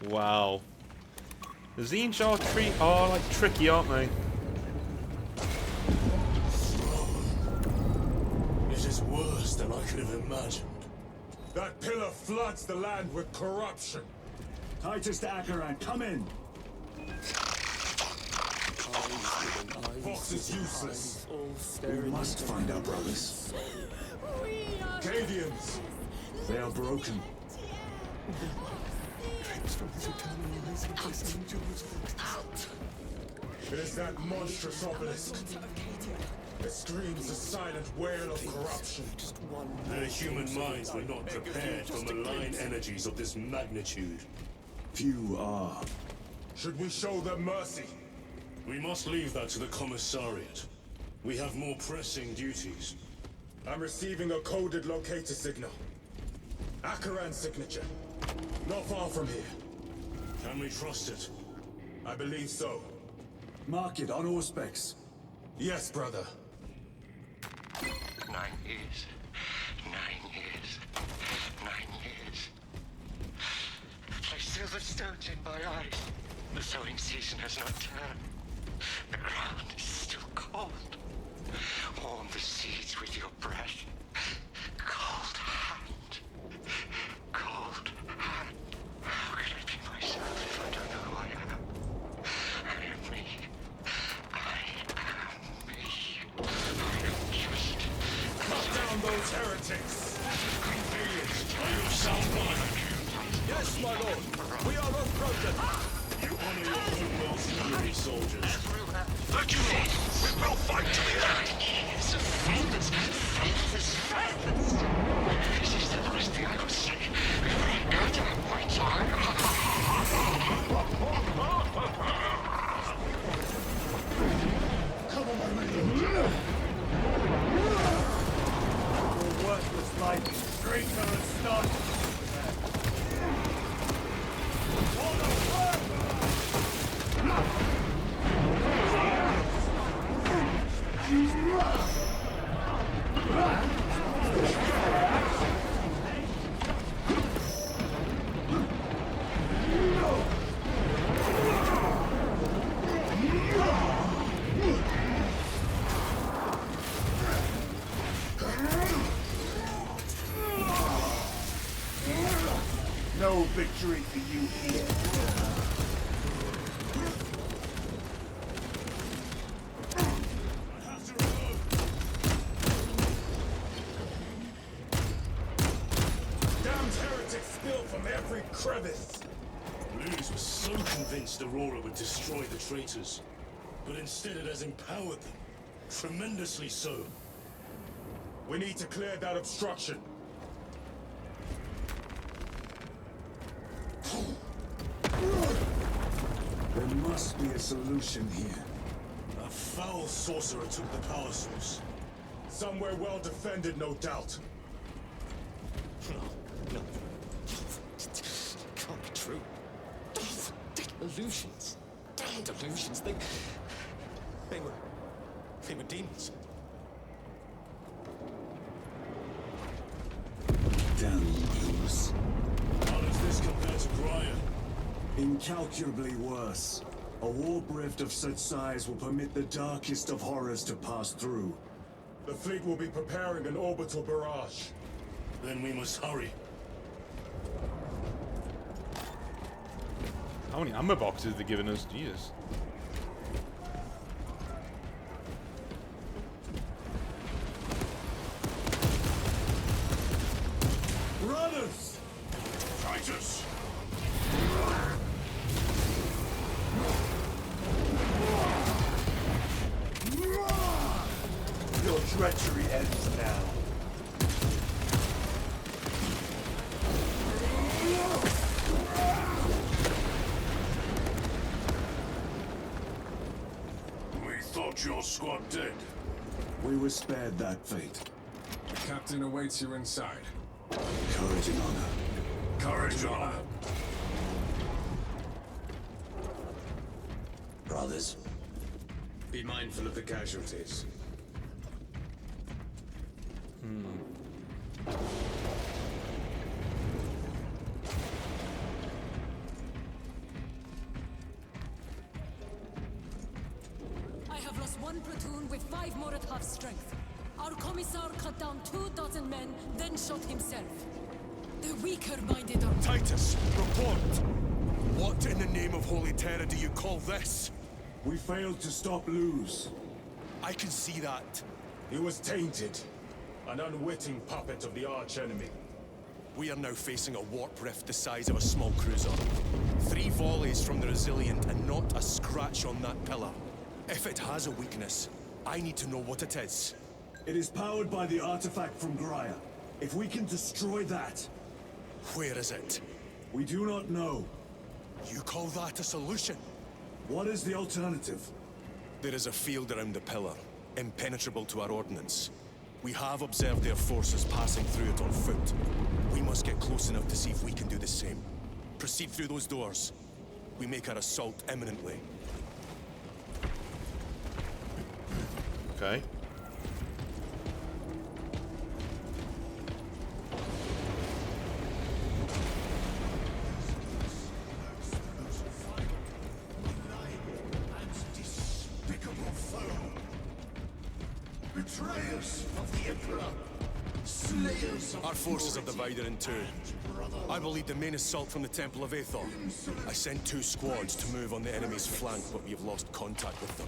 Wow. The Xenos are like tricky, aren't they? It is worse than I could have imagined. That pillar floods the land with corruption. Titus to Acheran, come in. Fox is useless. We must find our brothers. Cadians! They are broken. It is that monstrous obelisk. It screams a silent wail of corruption. Their human minds were not prepared for malign energies of this magnitude. Few are. Should we show them mercy? We must leave that to the Commissariat. We have more pressing duties. I'm receiving a coded locator signal. Acheran's signature. Not far from here. Can we trust it? I believe so. Mark it on Auspex. Yes, brother. 9 years. 9 years. 9 years. I feel the stones in my eyes. The sowing season has not turned. The ground is still cold. Warm the seeds with your breath. Cold hand. Cold hand. How can I be myself if I don't know who I am? I am me. I am me. I am just... Cut down those heretics! Are you sound mind? Yes, my lord. We are unbroken. You honor your own mercenary soldiers. Thank you, Lord. We will fight to the end. It's a friends. This is the last thing I could say before I go to that point. Your worthless life, traitor and starter. No victory for you here. Damned heretics spill from every crevice. Luz was so convinced Aurora would destroy the traitors. But instead it has empowered them, Tremendously so. We need to clear that obstruction. There must be a solution here. A foul sorcerer took the power source. Somewhere well defended, no doubt. No. Can't be true. Illusions. Damned illusions. They were demons. Damn Bruce. How does this compare to Graya? Incalculably worse. A warp rift of such size will permit the darkest of horrors to pass through. The fleet will be preparing an orbital barrage. Then we must hurry. How many ammo boxes they're giving us? Jesus. Brothers! Titus! Your treachery ends now. We thought your squad dead. We were spared that fate. The captain awaits you inside. Courage and honor. Courage, honor. Brothers, Be mindful of the casualties. I have lost one platoon with 5 more at half strength. Our commissar cut down 24 men, then shot himself. The weaker-minded are... Titus, report! What in the name of Holy Terror do you call this? We failed to stop Luz. I can see that. He was tainted. An unwitting puppet of the arch-enemy. We are now facing a warp rift the size of a small cruiser. 3 volleys from the Resilient and not a scratch on that pillar. If it has a weakness, I need to know what it is. It is powered by the artifact from Graya. If we can destroy that... Where is it? We do not know. You call that a solution? What is the alternative? There is a field around the pillar, impenetrable to our ordnance. We have observed their forces passing through it on foot. We must get close enough to see if we can do the same. Proceed through those doors. We make our assault imminently. Okay. Betrayers of the Emperor, slayers of Our forces are divided in 2. I will lead the main assault from the Temple of Aethor. I sent 2 squads to move on the enemy's flank, but we have lost contact with them.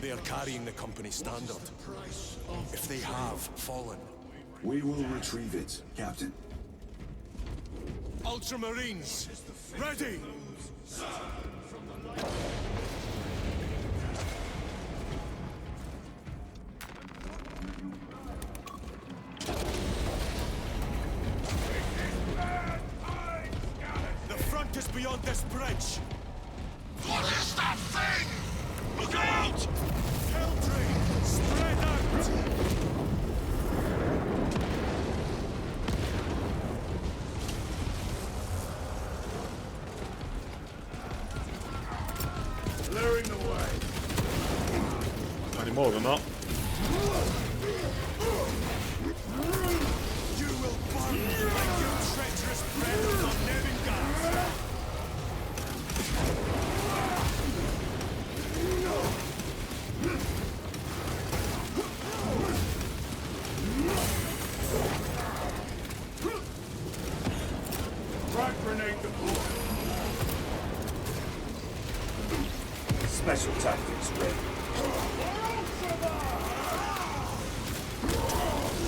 They are carrying the company standard. If they have fallen... We will retrieve it, Captain. Ultramarines, ready! The front is beyond this bridge! What is that thing? Look out! Helldrain, spread out! Clearing the way. Not anymore, they're not. You will burn like your treacherous brethren of Nevingard! Frag grenade deployed. special tactics ready.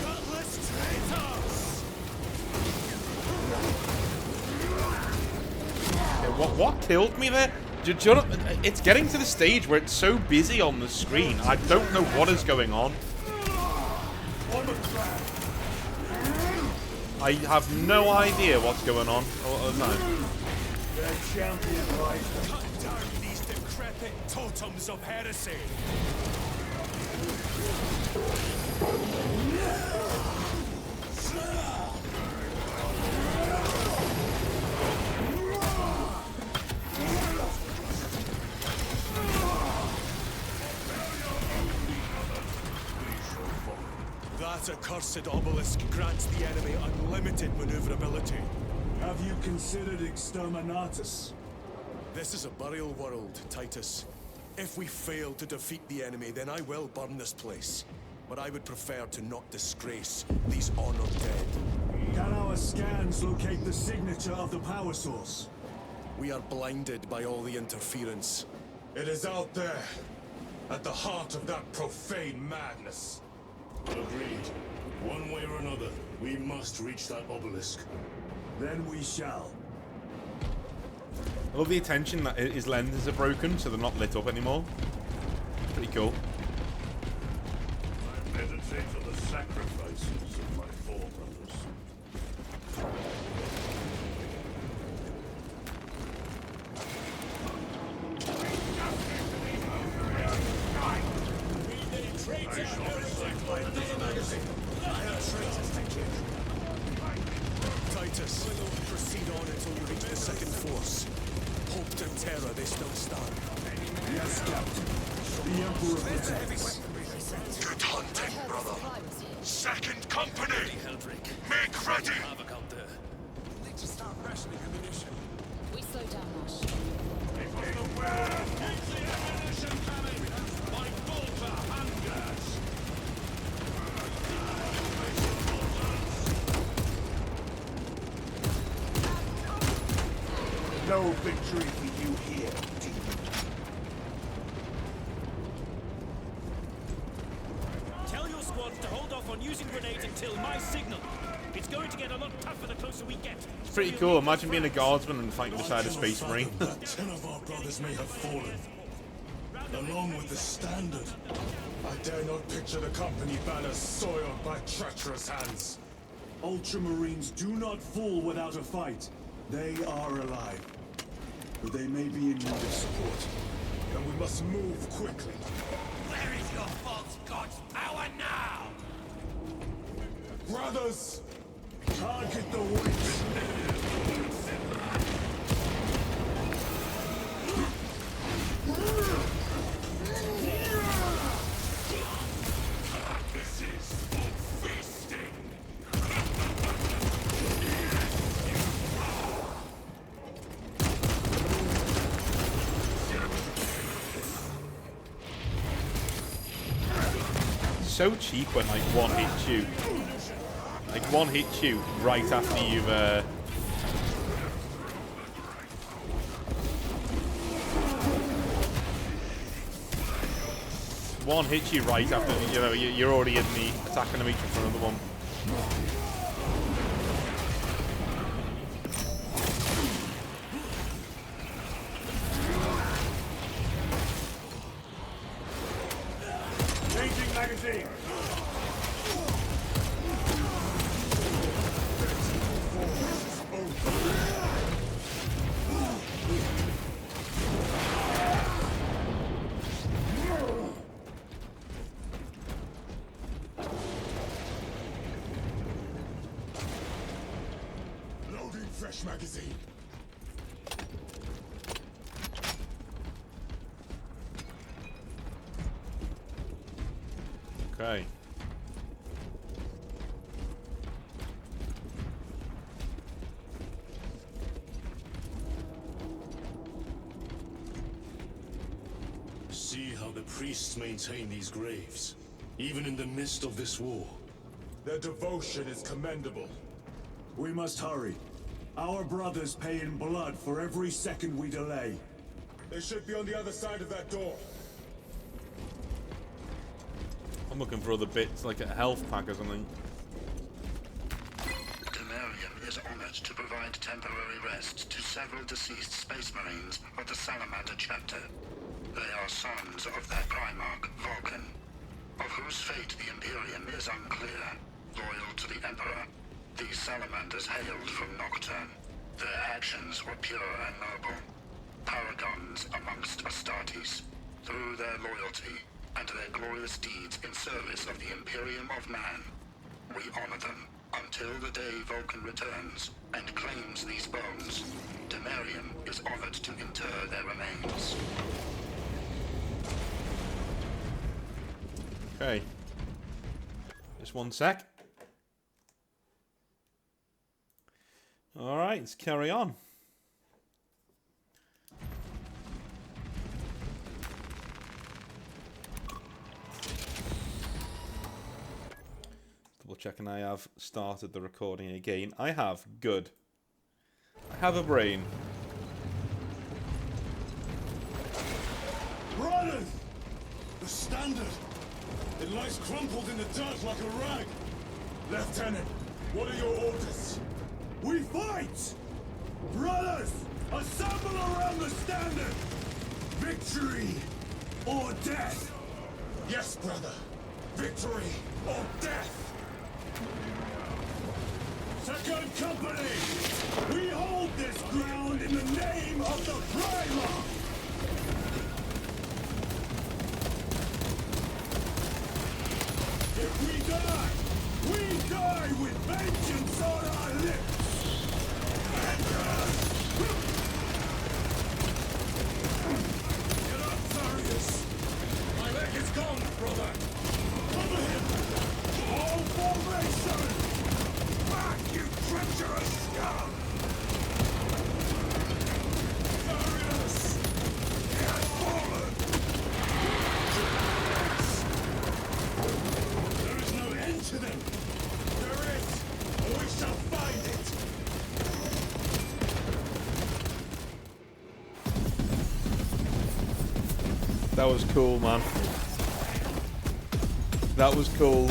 Gutless traitors! Yeah, what killed me there? It's getting to the stage where it's so busy on the screen. I don't know what is going on. I have no idea what's going on. Oh, no. Cut down these decrepit totems of heresy. That accursed obelisk grants the enemy unlimited maneuverability. Have you considered Exterminatus? This is a burial world, Titus. If we fail to defeat the enemy, then I will burn this place. But I would prefer to not disgrace these honored dead. Can our scans locate the signature of the power source? We are blinded by all the interference. It is out there, at the heart of that profane madness. Agreed. One way or another, we must reach that obelisk. Then we shall. I love the attention that his lenses are broken, so they're not lit up anymore. Pretty cool. I meditate on the sacrifices of my forerunners. Titus, proceed on until you reach the second force. Hoped and terror they still stand. Yes, Captain. The Emperor protects. Good hunting, brother. Second company! Make ready! Need to start rationing ammunition. We slow down, Nash. No victory for you here, demon. Tell your squads to hold off on using grenades until my signal. It's going to get a lot tougher the closer we get. It's pretty cool. Imagine being a guardsman and fighting beside a space marine. 10 of our brothers may have fallen, along with the Standard. I dare not picture the company banners soiled by treacherous hands. Ultramarines do not fall without a fight. They are alive. But they may be in need of support. And we must move quickly. Where is your false god's power now? Brothers! Target the witch! This is full feasting! So cheap when like one hits you. Like one hits you right after you've one hits you right after, you know, you're already in the attacking them each for another one. Changing magazine! Loading fresh magazine. Okay. See how the priests maintain these graves, even in the midst of this war. Their devotion is commendable. We must hurry. Our brothers pay in blood for every second we delay. They should be on the other side of that door. I'm looking for other bits, like a health pack or something. Temerium is honored. ordered to provide temporary rest to several deceased space marines of the Salamander chapter. They are sons of their Primarch, Vulcan, of whose fate the Imperium is unclear. Loyal to the Emperor, these Salamanders hailed from Nocturne. Their actions were pure and noble, paragons amongst Astartes. Through their loyalty and their glorious deeds in service of the Imperium of Man, we honor them until the day Vulcan returns and claims these bones. Temerium is offered to inter their remains. Okay. Just one sec. Alright, let's carry on. Double checking I have started the recording again. I have. Good. I have a brain. Brothers! The Standard! It lies crumpled in the dirt like a rag! Lieutenant, what are your orders? We fight! Brothers, assemble around the Standard! Victory or death! Yes, brother! Victory or death! Second Company! We hold this ground in the name of the Primarch! If we die with vengeance on our lips! Get up, Tharius! My leg is gone, brother! Cover him! All formation! Back, you treacherous scum! Tharius! He has fallen! There is no end to them! There is! And we shall find it! That was cool, man. That was cool.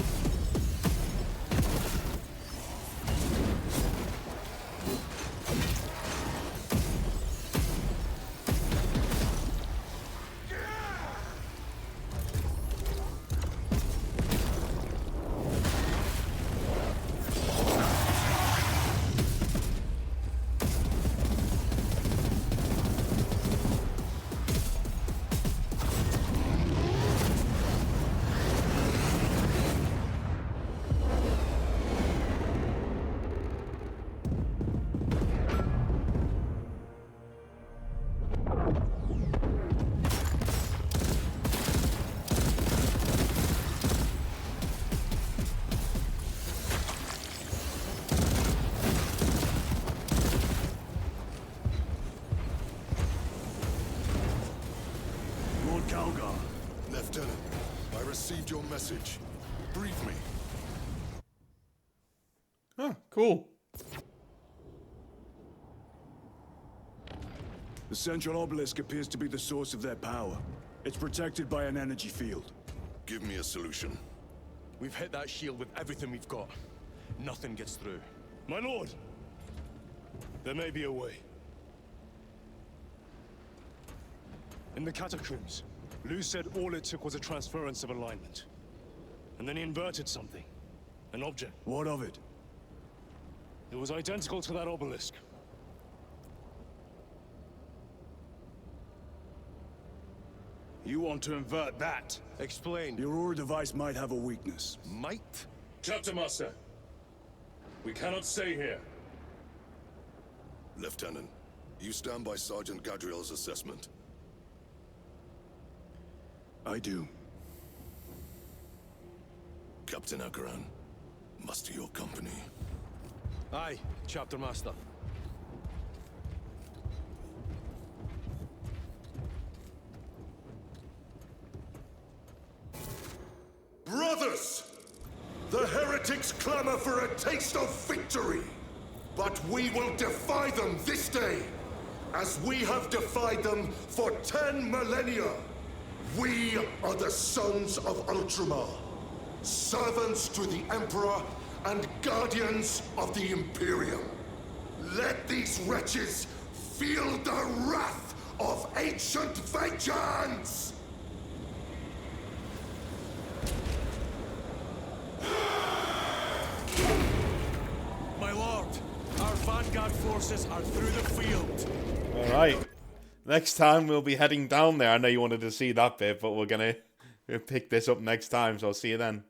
Lieutenant, I received your message. Brief me. Oh, cool. The central obelisk appears to be the source of their power. It's protected by an energy field. Give me a solution. We've hit that shield with everything we've got. Nothing gets through. My lord! There may be a way. In the catacombs, Luz said all it took was a transference of alignment. And then he inverted something. An object. What of it? It was identical to that obelisk. You want to invert that? Explain. Your Aurora device might have a weakness. Might? Chapter Master, we cannot stay here. Lieutenant, you stand by Sergeant Gadriel's assessment. I do. Captain Akaran, muster your company. Aye, Chapter Master. Brothers! The heretics clamor for a taste of victory! But we will defy them this day, as we have defied them for 10 millennia! We are the sons of Ultramar, servants to the Emperor and guardians of the Imperium. Let these wretches feel the wrath of ancient vengeance! My lord, our vanguard forces are through the field. Alright. Next time we'll be heading down there. I know you wanted to see that bit, but we're gonna pick this up next time, so I'll see you then.